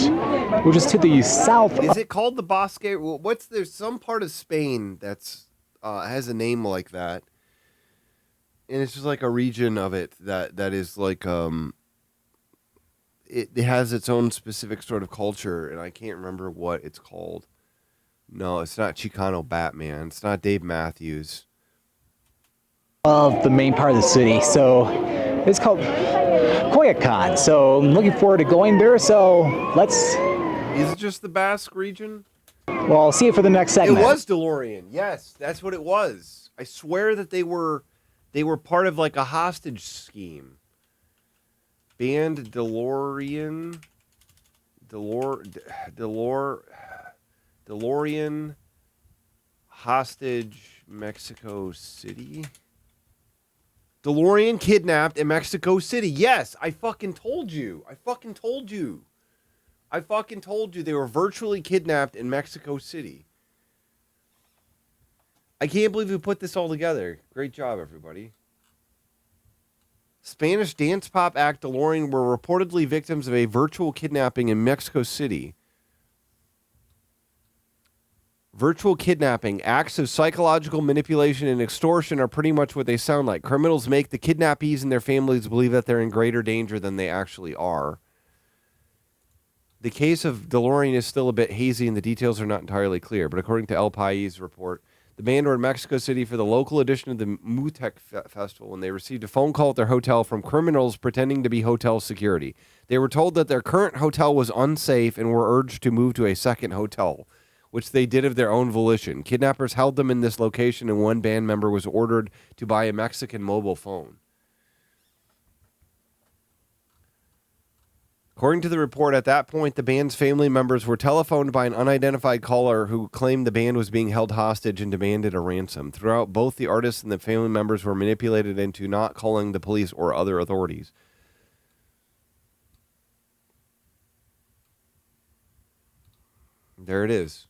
which is to the south. Is it called the Bosque? There's some part of Spain that's has a name like that. And it's just like a region of it that is like it has its own specific sort of culture, and I can't remember what it's called. No, it's not Chicano Batman. It's not Dave Matthews. Of the main part of the city, so it's called Coyoacan. So I'm looking forward to going there. So let's. Is it just the Basque region? Well, I'll see you for the next segment. It was DeLorean. Yes, that's what it was. I swear that they were part of like a hostage scheme. Band DeLorean hostage Mexico City. DeLorean kidnapped in Mexico City. Yes, I fucking told you. They were virtually kidnapped in Mexico City. I can't believe we put this all together. Great job, everybody. Spanish dance pop act DeLorean were reportedly victims of a virtual kidnapping in Mexico City. Virtual kidnapping, acts of psychological manipulation and extortion are pretty much what they sound like. Criminals make the kidnappees and their families believe that they're in greater danger than they actually are. The case of DeLorean is still a bit hazy and the details are not entirely clear, but according to El País report, the band were in Mexico City for the local edition of the Mutec Festival when they received a phone call at their hotel from criminals pretending to be hotel security. They were told that their current hotel was unsafe and were urged to move to a second hotel, which they did of their own volition. Kidnappers held them in this location and one band member was ordered to buy a Mexican mobile phone. According to the report, at that point, the band's family members were telephoned by an unidentified caller who claimed the band was being held hostage and demanded a ransom. Throughout, both the artists and the family members were manipulated into not calling the police or other authorities. There it is.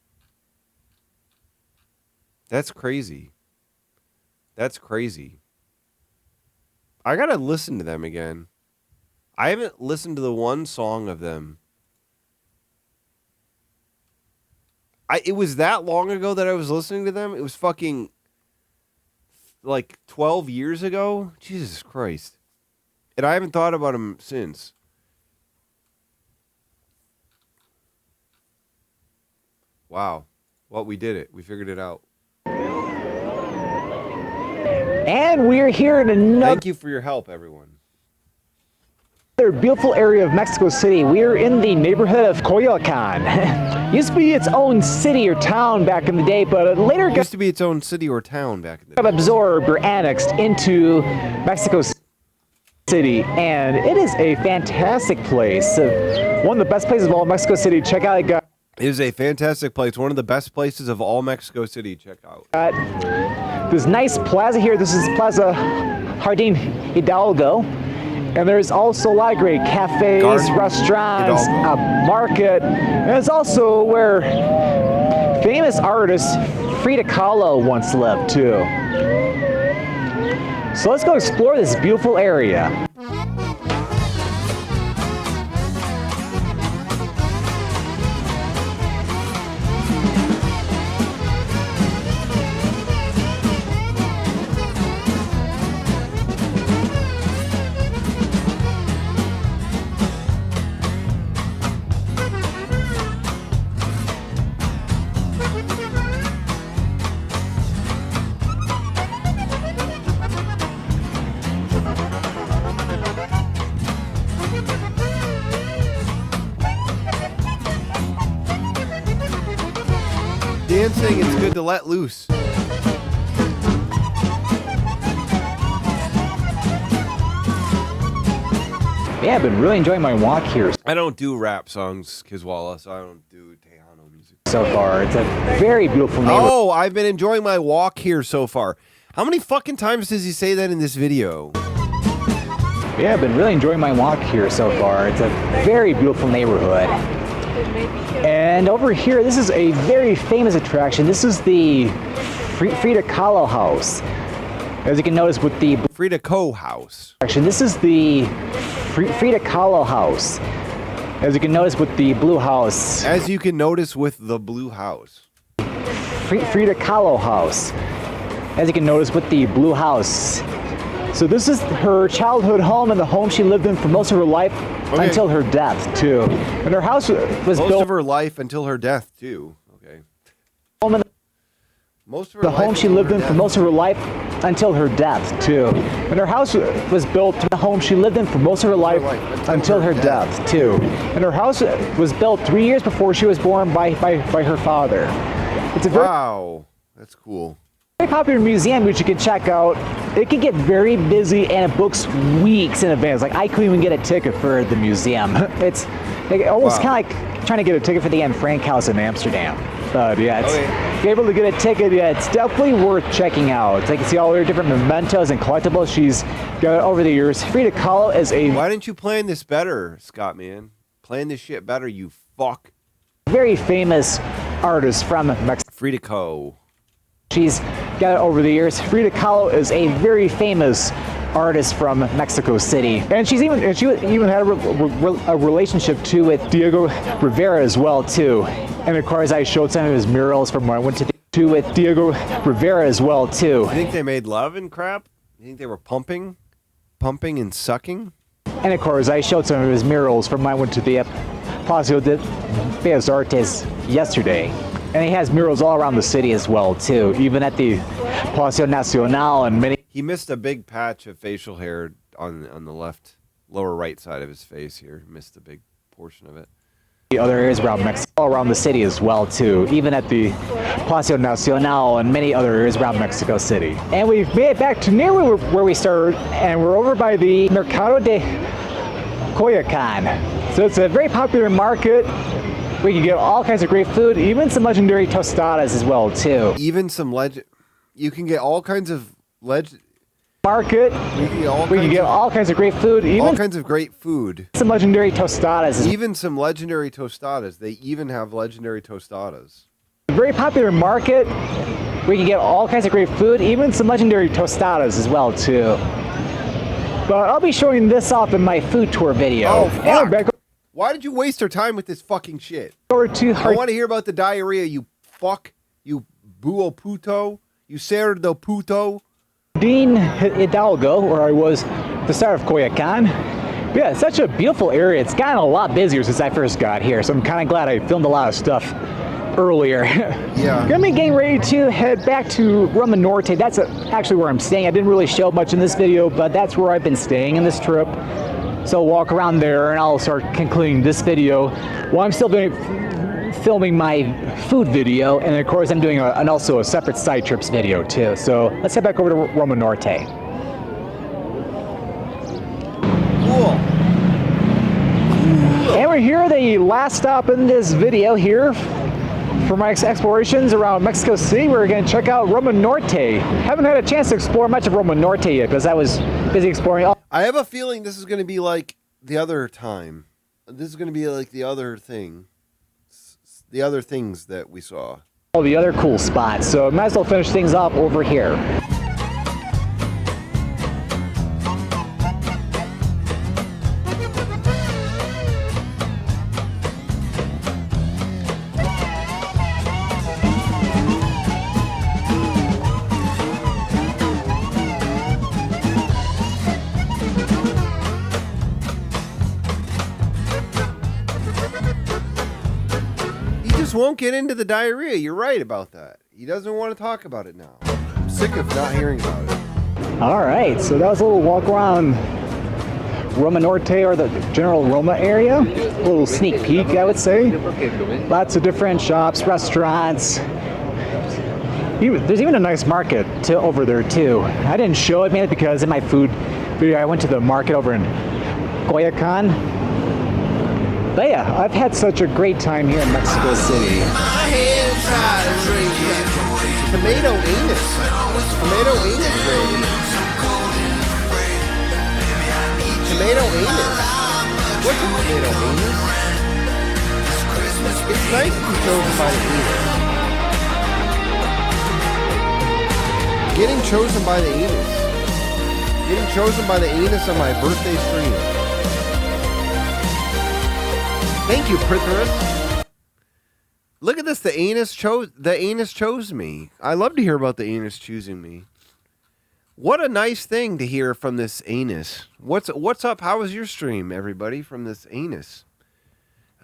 That's crazy. That's crazy. I gotta listen to them again. I haven't listened to the one song of them. It was that long ago that I was listening to them. It was fucking like 12 years ago. Jesus Christ. And I haven't thought about them since. Wow. Well, we did it. We figured it out. And we're here in another... Thank you for your help, everyone. Beautiful area of Mexico City. We're in the neighborhood of Coyoacan. Used to be its own city or town back in the day, but it later got used to be its own city or town back in the day. Absorbed or annexed into Mexico City. City, and it is a fantastic place. One of the best places of all Mexico City. Check out it. Got It is a fantastic place. One of the best places of all Mexico City. Check out. this nice plaza here. This is Plaza Jardín Hidalgo. And there's also a lot of great cafes, restaurants, a market. And it's also where famous artist Frida Kahlo once lived too. So let's go explore this beautiful area. Dancing, it's good to let loose. Yeah, I've been really enjoying my walk here I don't do rap songs, Kizwala, so I don't do Tejano music. so far. It's a very beautiful neighborhood. Oh, I've been enjoying my walk here so far. How many fucking times does he say that in this video? Yeah, I've been really enjoying my walk here so far. It's a very beautiful neighborhood. And over here, this is a very famous attraction. This is the Frida Kahlo house. As you can notice with the Frida Kahlo house. This is the Frida Kahlo house. As you can notice with the blue house. As you can notice with the blue house. Frida Kahlo house. As you can notice with the blue house. So this is her childhood home and the home she lived in for most of her life until her death too. And her house was most built of her life until her death too. Okay. Most of her the life home she lived in for most of her life until her death too. And her house was built the home she lived in for most of her life until her death too. And her house was built 3 years before she was born by her father. It's a very Wow, that's cool. very popular museum which you can check out. It can get very busy and it books weeks in advance. Like I couldn't even get a ticket for the museum. It's almost kind of like trying to get a ticket for the Anne Frank House in Amsterdam. But yeah, it's, if you're able to get a ticket, yeah, it's definitely worth checking out. It's like you see all her different mementos and collectibles she's got over the years. Frida Kahlo is a Why didn't you plan this better, Scott, man? Plan this shit better, you fuck. very famous artist from Mexico. Frida Kahlo. She's got it over the years. Frida Kahlo is a very famous artist from Mexico City, and she even had a relationship too with Diego Rivera as well too. And of course, I showed some of his murals from when I went to with Diego Rivera as well too. You think they made love and crap? You think they were pumping and sucking? And of course, I showed some of his murals from when I went to the Paseo de Bellas Artes yesterday. And he has murals all around the city as well, too, even at the Paseo Nacional and many... He missed a big patch of facial hair on the left, lower right side of his face here. Missed a big portion of it. Other areas around Mexico, all around the city as well, too, even at the Paseo Nacional and many other areas around Mexico City. And we've made it back to near where we started, and we're over by the Mercado de Coyoacan. So it's a very popular market. We can get all kinds of great food, even some legendary tostadas as well, too. Even some you can get all kinds of market. We can get all kinds of great food, even all kinds of great food. Some legendary tostadas. Even some legendary tostadas. They even have legendary tostadas. Very popular market. We can get all kinds of great food, even some legendary tostadas as well, too. But I'll be showing this off in my food tour video. Oh, fuck. Why did you waste our time with this fucking shit? I want to hear about the diarrhea, you fuck. You buo puto. You cerdo puto. Dean Hidalgo, where I was at the start of Coyoacan. Yeah, it's such a beautiful area. It's gotten a lot busier since I first got here, so I'm kind of glad I filmed a lot of stuff earlier. Yeah. Gonna be getting ready to head back to Roma Norte. That's actually where I'm staying. I didn't really show much in this video, but that's where I've been staying in this trip. So I'll walk around there and I'll start concluding this video while I'm still filming my food video, and of course I'm doing also a separate side trips video too. So let's head back over to Roma Norte. we're here, the last stop in this video here for my explorations around Mexico City. We're going to check out Roma Norte. Haven't had a chance to explore much of Roma Norte yet because I was busy exploring. I have a feeling this is going to be like the other time. This is going to be like the other thing. The other things that we saw. All the other cool spots. So might as well finish things off over here. Won't get into the diarrhea. You're right about that. He doesn't want to talk about it now. I'm sick of not hearing about it. All right, so that was a little walk around Roma Norte, or the general Roma area. A little sneak peek, I would say. Lots of different shops, restaurants. There's even a nice market over there too. I didn't show it mainly because in my food video I went to the market over in Coyoacan. But yeah, I've had such a great time here in Mexico City. Tomato anus. Tomato anus, baby. Tomato anus. What's a tomato anus? It's nice to be chosen by the anus. Getting chosen by the anus. Getting chosen by the anus on my birthday stream. Thank you, Prithurus. Look at this. The anus chose me. I love to hear about the anus choosing me. What a nice thing to hear from this anus. What's up? How was your stream, everybody, from this anus?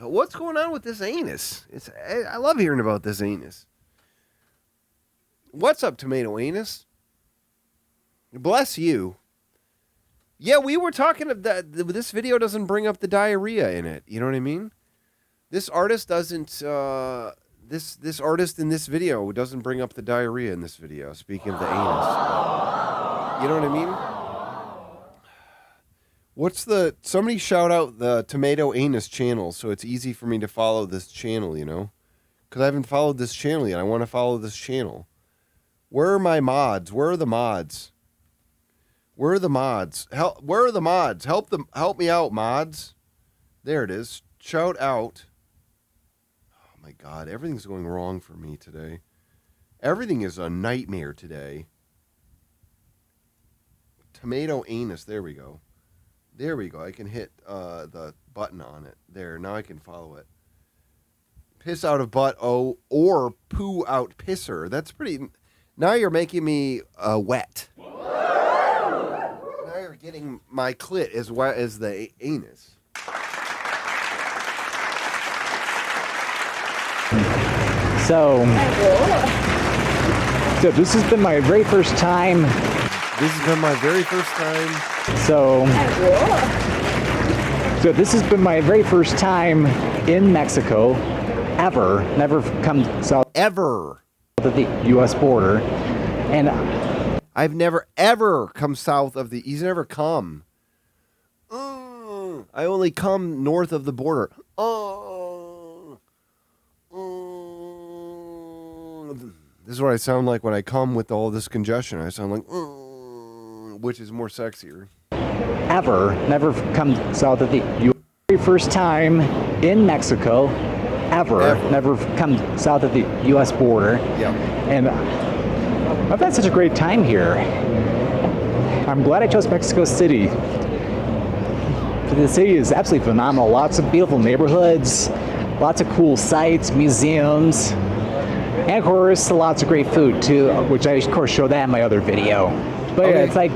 What's going on with this anus? I love hearing about this anus. What's up, tomato anus? Bless you. Yeah, we were talking of that. This video doesn't bring up the diarrhea in it. You know what I mean? This artist doesn't. This artist in this video doesn't bring up the diarrhea in this video. Speaking of the anus, you know what I mean? Somebody shout out the Tomato Anus channel so it's easy for me to follow this channel. You know, because I haven't followed this channel yet. I want to follow this channel. Where are my mods? Where are the mods? Where are the mods? Where are the mods? Help me out, mods. There it is. Shout out. Oh my God, everything's going wrong for me today. Everything is a nightmare today. Tomato anus. There we go. There we go. I can hit the button on it. There. Now I can follow it. Piss out of butt. Oh, or poo out pisser. That's pretty. Now you're making me wet. Getting my clit as wet as the anus. So this has been my very first time. This has been my very first time. So this has been my very first time in Mexico ever. Never come south ever of the U.S. border, and I've never ever come south of the. He's never come. I only come north of the border. This is what I sound like when I come with all this congestion. I sound like, which is more sexier. Ever never come south of the U.S. Very first time in Mexico ever. Never come south of the U.S. border. Yeah. And I've had such a great time here. I'm glad I chose Mexico City. The city is absolutely phenomenal. Lots of beautiful neighborhoods, lots of cool sites, museums, and of course, lots of great food too, which I of course show that in my other video. But yeah, it's like.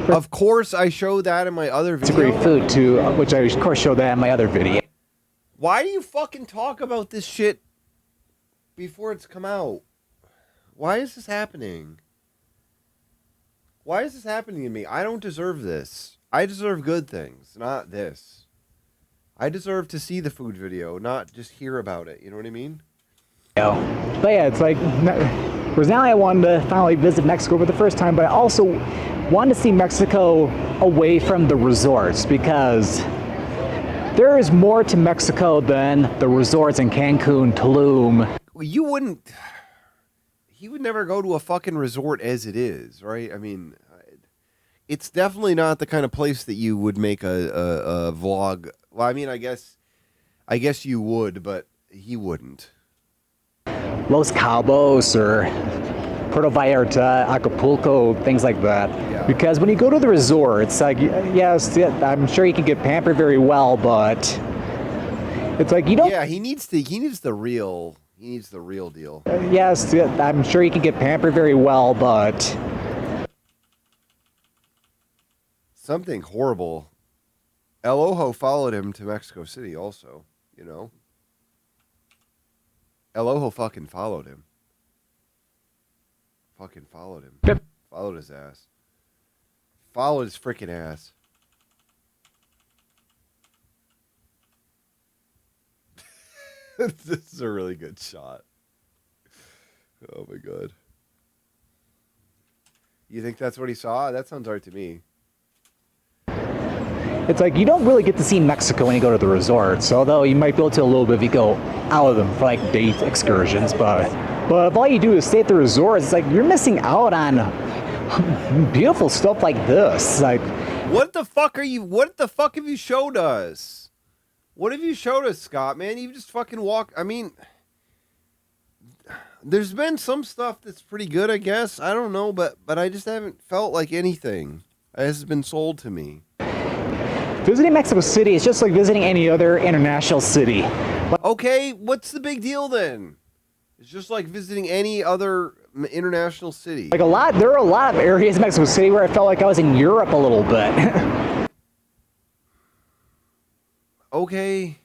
Of course, I show that in my other video. It's great food too, which I of course show that in my other video. Why do you fucking talk about this shit before it's come out? Why is this happening? Why is this happening to me? I don't deserve this. I deserve good things, not this. I deserve to see the food video, not just hear about it. You know what I mean? But yeah, it's like, whereas now I wanted to finally visit Mexico for the first time, but I also wanted to see Mexico away from the resorts because There is more to Mexico than the resorts in Cancun, Tulum. You wouldn't. He would never go to a fucking resort as it is, right? I mean, it's definitely not the kind of place that you would make a vlog. Well, I mean, I guess you would, but he wouldn't. Los Cabos or Puerto Vallarta, Acapulco, things like that. Yeah. Because when you go to the resorts, like, yes, I'm sure you can get pampered very well, but it's like you don't. Yeah, he needs the real deal. Yes, I'm sure you can get pampered very well, but Something horrible. El Ojo followed him to Mexico City also, you know. El Ojo fucking followed him. Followed his ass. Followed his freaking ass. This is a really good shot. Oh my god. You think that's what he saw? That sounds right to me. it's like you don't really get to see Mexico when you go to the resorts, although you might be able to a little bit if you go out of them for like date excursions, but if all you do is stay at the resorts, it's like you're missing out on beautiful stuff like this. Like, what the fuck have you showed us? What have you showed us, Scott, man? You just fucking walk. I mean, there's been some stuff that's pretty good, I guess. I don't know, but I just haven't felt like anything has been sold to me. visiting Mexico City is just like visiting any other international city. Okay, what's the big deal then? It's just like visiting any other international city. Like there are a lot of areas in Mexico City where I felt like I was in Europe a little bit. Okay.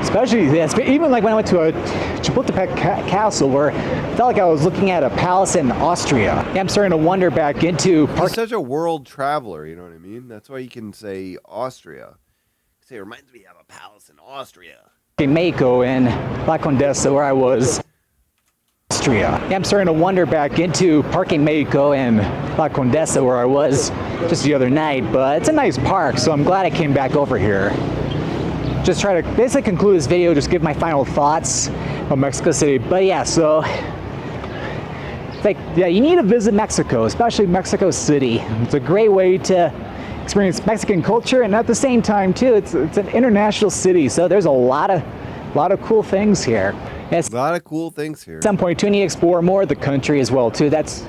Especially this, even like when I went to a Chapultepec castle where I felt like I was looking at a palace in Austria. I'm starting to wander back into He's such a world traveler, you know what I mean? That's why you can say Austria. Say it reminds me of a palace in Austria. Mexico and La Condesa where I was. Austria. I'm starting to wander back into Parque Mexico and La Condesa where I was just the other night, but it's a nice park, so I'm glad I came back over here. Just try to basically conclude this video, just give my final thoughts on Mexico City. But yeah, so like, yeah, you need to visit Mexico, especially Mexico City. It's a great way to experience Mexican culture, and at the same time too, it's an international city, so there's a lot of cool things here. A lot of cool things here. At some point too, you need to explore more of the country as well too. That's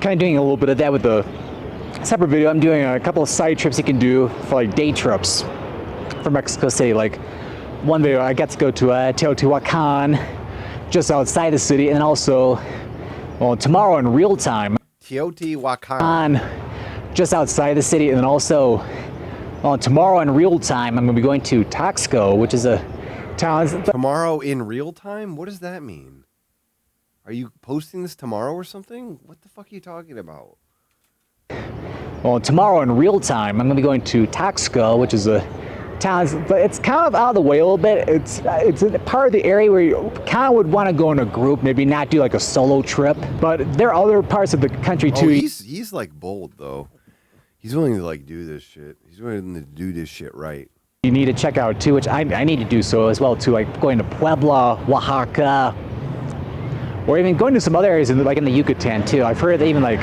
kind of doing a little bit of that with the separate video. I'm doing a couple of side trips you can do for like day trips for Mexico City. Like one video, I got to go to Teotihuacan, just outside the city, and then also, well, tomorrow in real time. Teotihuacan. Just outside the city, and then also, well, tomorrow in real time, I'm going to be going to Taxco, which is a town. Tomorrow in real time? What does that mean? Are you posting this tomorrow or something? What the fuck are you talking about? Well, tomorrow in real time, I'm going to be going to Taxco, which is a town, but it's kind of out of the way a little bit. It's a part of the area where you kind of would want to go in a group, maybe not do like a solo trip. But there are other parts of the country too. Oh, he's like bold though. He's willing to like do this shit. He's willing to do this shit right. You need to check out too, which I need to do so as well too, like going to Puebla, Oaxaca, or even going to some other areas like in the Yucatan too. I've heard that even like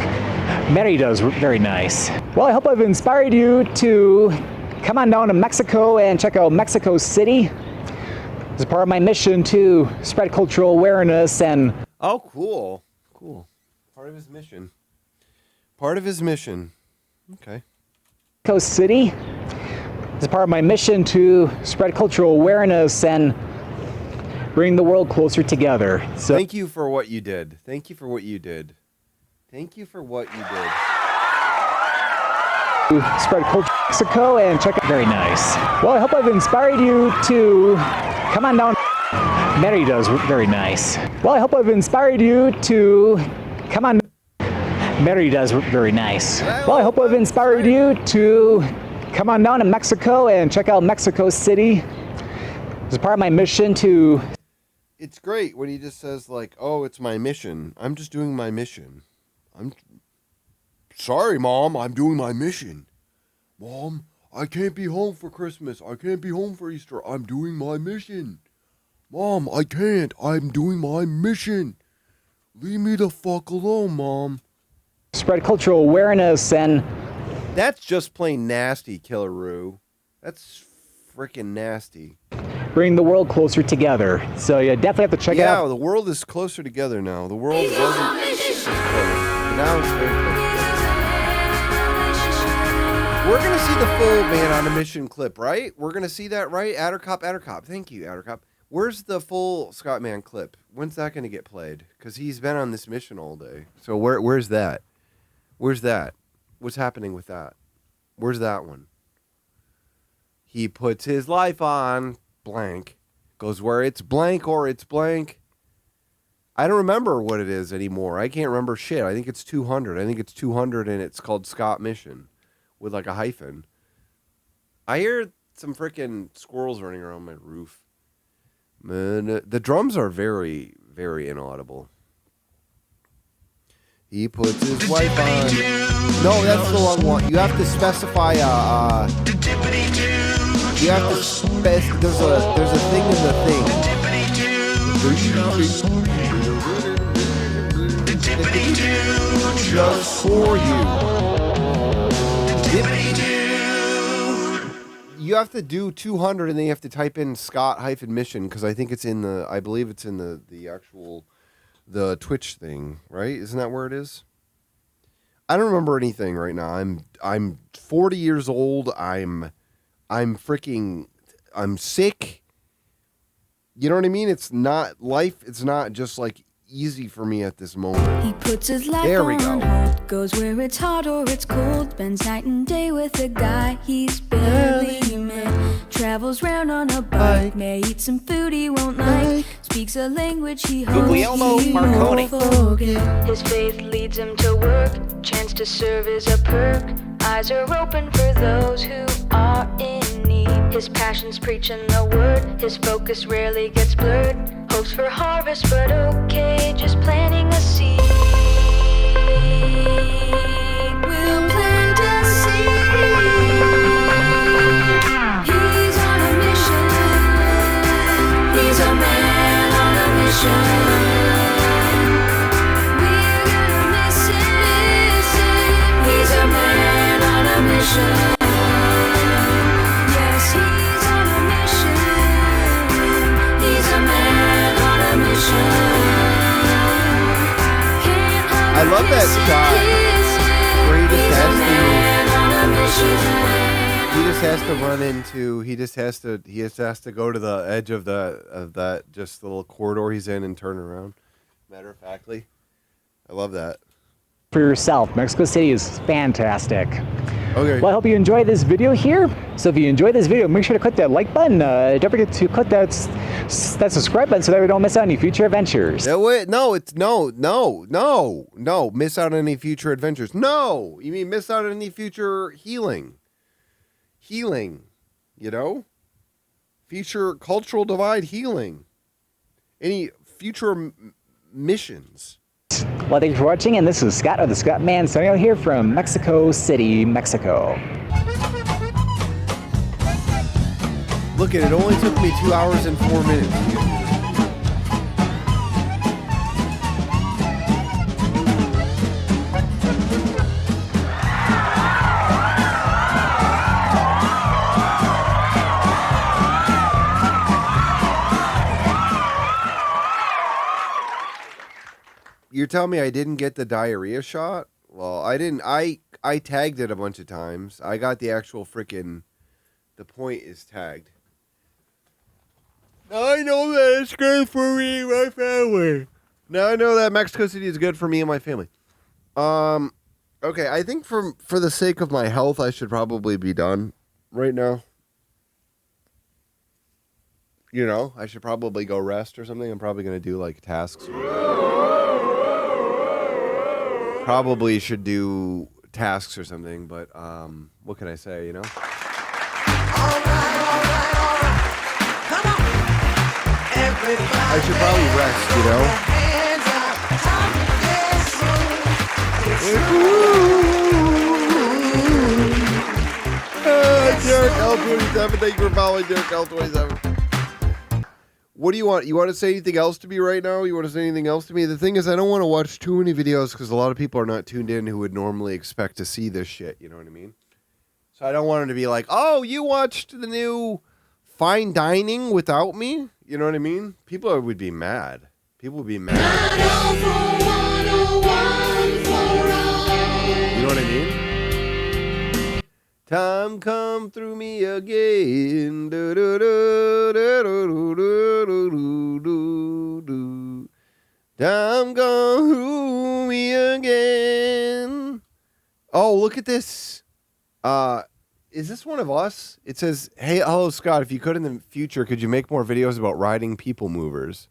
Merida is very nice. Well, I hope I've inspired you to come on down to Mexico and check out Mexico City. It's part of my mission to spread cultural awareness and... Oh, cool. Cool. Part of his mission. Part of his mission. Okay. Mexico City. It's part of my mission to spread cultural awareness and bring the world closer together. So thank you for what you did. Thank you for what you did. Thank you for what you did. Spread culture in Mexico and check out. Very nice. Well, I hope I've inspired you to come on down. Merida is very nice. Well, I hope I've inspired you to come on. Merida is very nice. Well, I hope I've inspired you to come on down to Mexico and check out Mexico City. It's part of my mission to... It's great when he just says like, oh, it's my mission. I'm just doing my mission. I'm sorry, Mom, I'm doing my mission. Mom, I can't be home for Christmas. I can't be home for Easter. I'm doing my mission. Mom, I can't. I'm doing my mission. Leave me the fuck alone, Mom. Spread cultural awareness and... That's just plain nasty, Killaroo. That's freaking nasty. Bring the world closer together. So you definitely have to check it out. Yeah, the world is closer together now. The world wasn't this close, but now it's very close. We're going to see the full Man on a Mission clip, right? We're going to see that, right? Addercop. Thank you, Addercop. Where's the full Scott Man clip? When's that going to get played? Because he's been on this mission all day. So where's that? Where's that? What's happening with that? Where's that one? He puts his life on blank. Goes where it's blank or it's blank. I don't remember what it is anymore. I can't remember shit. I think it's 200. I think it's 200 and it's called Scott Mission with like a hyphen. I hear some freaking squirrels running around my roof. Man, the drums are very, very inaudible. He puts his wife on. No, that's the wrong one. You have to specify you have to there's a thing in the thing. Just for you. You have to do 200 and then you have to type in Scott-mission because I think it's in I believe it's in the actual the Twitch thing, right? Isn't that where it is? I don't remember anything right now. I'm 40 years old. I'm sick. You know what I mean? It's not just like easy for me at this moment. He puts his life there we on go. hold, goes where it's hot or it's cold, spends night and day with a guy he's barely met, travels round on a bike, may eat some food he won't like, speaks a language he hopes Guglielmo he Marconi. won't forget. His faith leads him to work, chance to serve is a perk, eyes are open for those who are in need. His passion's preaching the word, his focus rarely gets blurred, hopes for harvest but okay, just planting a seed. We'll plant a seed. He's on a mission. He's a man on a mission. We're gonna miss him. He's a man on a mission. Yes, he's on a mission. He's a man on a mission. I love that shot where he just has to go to the edge of that just little corridor he's in and turn around. Matter of factly. I love that. For yourself, Mexico City is fantastic. Okay. Well, I hope you enjoyed this video here. So if you enjoyed this video, make sure to click that like button. Don't forget to click that subscribe button so that we don't miss out on any future adventures. No, miss out on any future adventures. No, you mean miss out on any future healing, you know? Future cultural divide healing. Any future missions. Well, thank you for watching, and this is Scott of the Scott Man signing out here from Mexico City, Mexico. Look at it, only took me 2 hours and 4 minutes. You're telling me I didn't get the diarrhea shot? Well, I didn't. I tagged it a bunch of times. I got the actual freaking. The point is tagged. Now I know that it's good for me and my family. Now I know that Mexico City is good for me and my family. Okay, I think for the sake of my health, I should probably be done right now. You know, I should probably go rest or something. I'm probably going to do like tasks. Probably should do tasks or something, but what can I say, you know? I should probably rest, you know? L27. Thank you for following Derek L27. What do you want? You want to say anything else to me right now? You want to say anything else to me? The thing is, I don't want to watch too many videos because a lot of people are not tuned in who would normally expect to see this shit. You know what I mean? So I don't want them to be like, oh, you watched the new fine dining without me? You know what I mean? People would be mad. People would be mad. You know what I mean? Time come through me again. Time come through me again. Oh, look at this. Is this one of us? It says, hey, hello, Scott. If you could in the future, could you make more videos about riding people movers?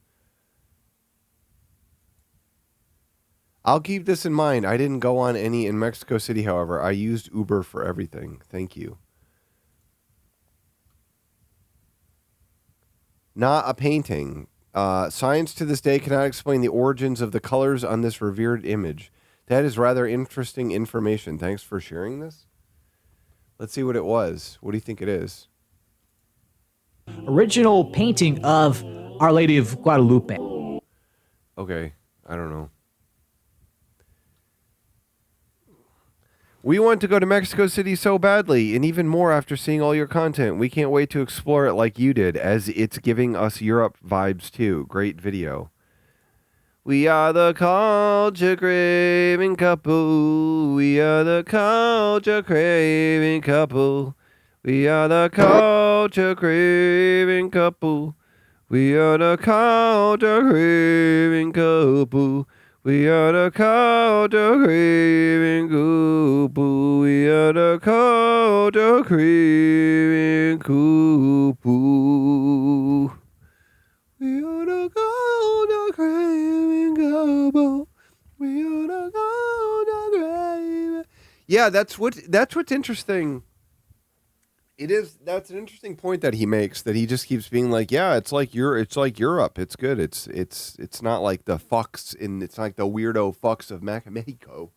I'll keep this in mind. I didn't go on any in Mexico City, however. I used Uber for everything. Thank you. Not a painting. Science to this day cannot explain the origins of the colors on this revered image. That is rather interesting information. Thanks for sharing this. Let's see what it was. What do you think it is? Original painting of Our Lady of Guadalupe. Okay, I don't know. We want to go to Mexico City so badly, and even more after seeing all your content. We can't wait to explore it like you did, as it's giving us Europe vibes too. Great video. We are the culture craving couple. We are the culture craving couple. We are the culture craving couple. We are the culture craving couple. We are the culture craving couple. We are the culture craving couple. We are the culture craving couple. We are the culture craving. Yeah, that's what's interesting. It is. That's an interesting point that he makes. That he just keeps being like, yeah, it's like Europe. It's good. It's not like the fucks it's not like the weirdo fucks of Mexico.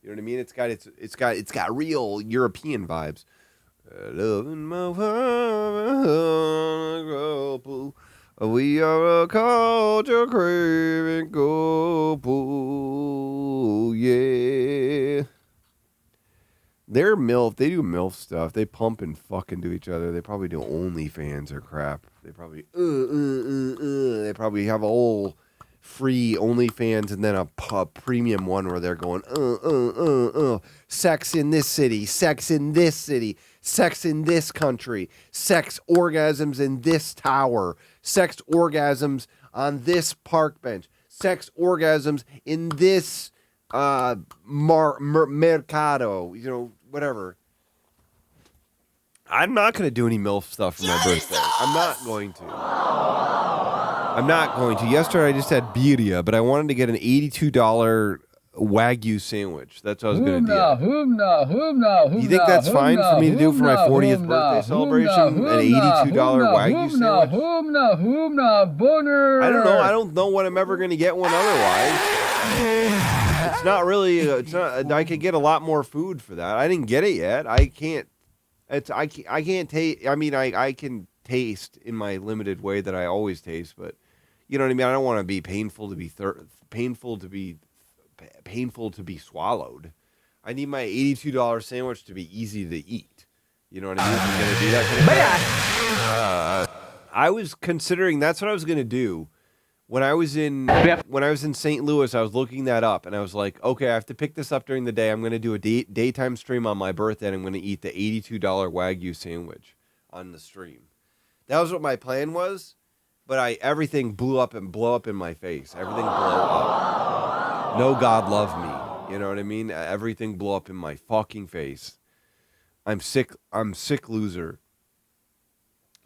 You know what I mean? It's got real European vibes. Loving my couple. We are a culture craving couple. Yeah. They're MILF. They do MILF stuff. They pump and fuck into each other. They probably do OnlyFans or crap. They probably They probably have a whole free OnlyFans and then a premium one where they're going sex in this city, sex in this city, sex in this country, sex orgasms in this tower, sex orgasms on this park bench, sex orgasms in this mercado, you know, whatever. I'm not going to do any MILF stuff for my birthday. I'm not going to. Yesterday I just had birria, but I wanted to get an $82 Wagyu sandwich. That's what I was going to do. You think that's fine for me to do for my 40th birthday celebration? An $82 Wagyu sandwich? I don't know. I don't know when I'm ever going to get one otherwise. It's not really. It's not. I could get a lot more food for that. I didn't get it yet. I can't. I can't taste. I mean, I can taste in my limited way that I always taste, but you know what I mean. I don't want to be painful to be painful to be swallowed. I need my $82 sandwich to be easy to eat. You know what I mean? I'm gonna do that kind of thing. I was considering that's what I was gonna do. When I was in St. Louis, I was looking that up, and I was like, okay, I have to pick this up during the day. I'm going to do a daytime stream on my birthday, and I'm going to eat the $82 Wagyu sandwich on the stream. That was what my plan was, but everything blew up in my face. Everything blew up. No God love me. You know what I mean? Everything blew up in my fucking face. I'm sick loser.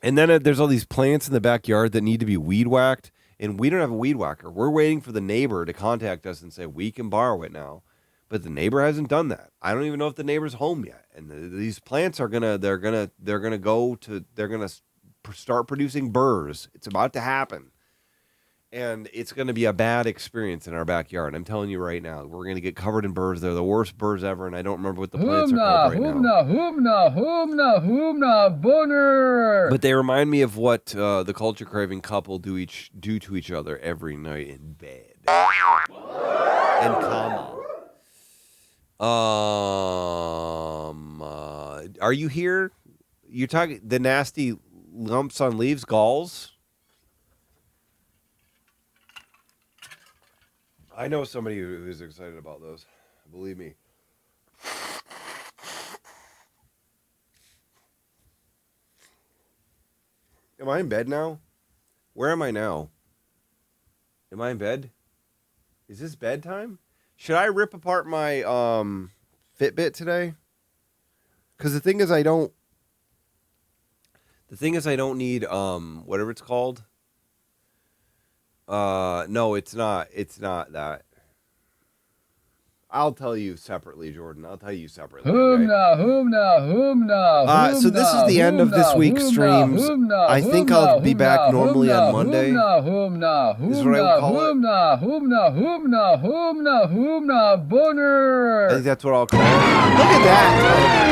And then there's all these plants in the backyard that need to be weed whacked. And we don't have a weed whacker. We're waiting for the neighbor to contact us and say we can borrow it now, but the neighbor hasn't done that. I don't even know if the neighbor's home yet. And these plants are gonna start producing burrs. It's about to happen. And it's going to be a bad experience in our backyard. I'm telling you right now. We're going to get covered in birds. They're the worst birds ever, and I don't remember what the plants are called right now. Hoomna, boner. But they remind me of what the culture craving couple do to each other every night in bed. And comma. Are you here? You're talking the nasty lumps on leaves, galls? I know somebody who is excited about those. Believe me. Am I in bed now? Where am I now? Am I in bed? Is this bedtime? Should I rip apart my Fitbit today? Because the thing is I don't need whatever it's called. No, it's not. It's not that. I'll tell you separately, Jordan. I'll tell you separately. Okay? So this is the end of this week's streams. I think I'll be back normally on Monday. Is what I would call it. Boner. I think that's what I'll call it. Look at that.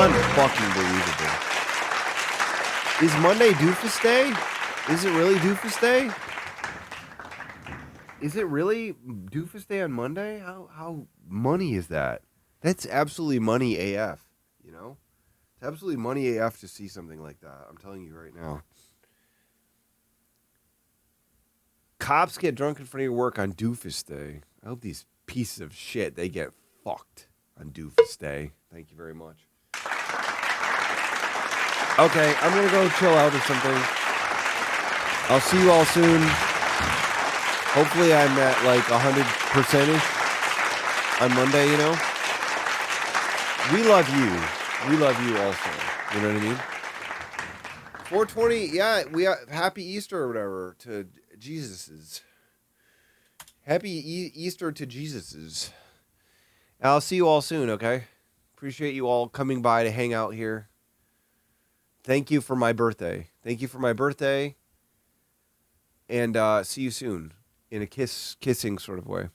Unfucking believable. Is Monday Doofus Day? Is it really Doofus Day? Is it really Doofus Day on Monday? How money is that? That's absolutely money AF, you know? It's absolutely money AF to see something like that. I'm telling you right now. Cops get drunk in front of your work on Doofus Day. I hope these pieces of shit, they get fucked on Doofus Day. Thank you very much. Okay, I'm going to go chill out or something. I'll see you all soon. Hopefully I'm at like 100%-ish on Monday, you know? We love you. We love you also. You know what I mean? 420, yeah, we happy Easter or whatever to Jesus's. Happy Easter to Jesus's. I'll see you all soon, okay? Appreciate you all coming by to hang out here. Thank you for my birthday. Thank you for my birthday. And see you soon in a kissing sort of way.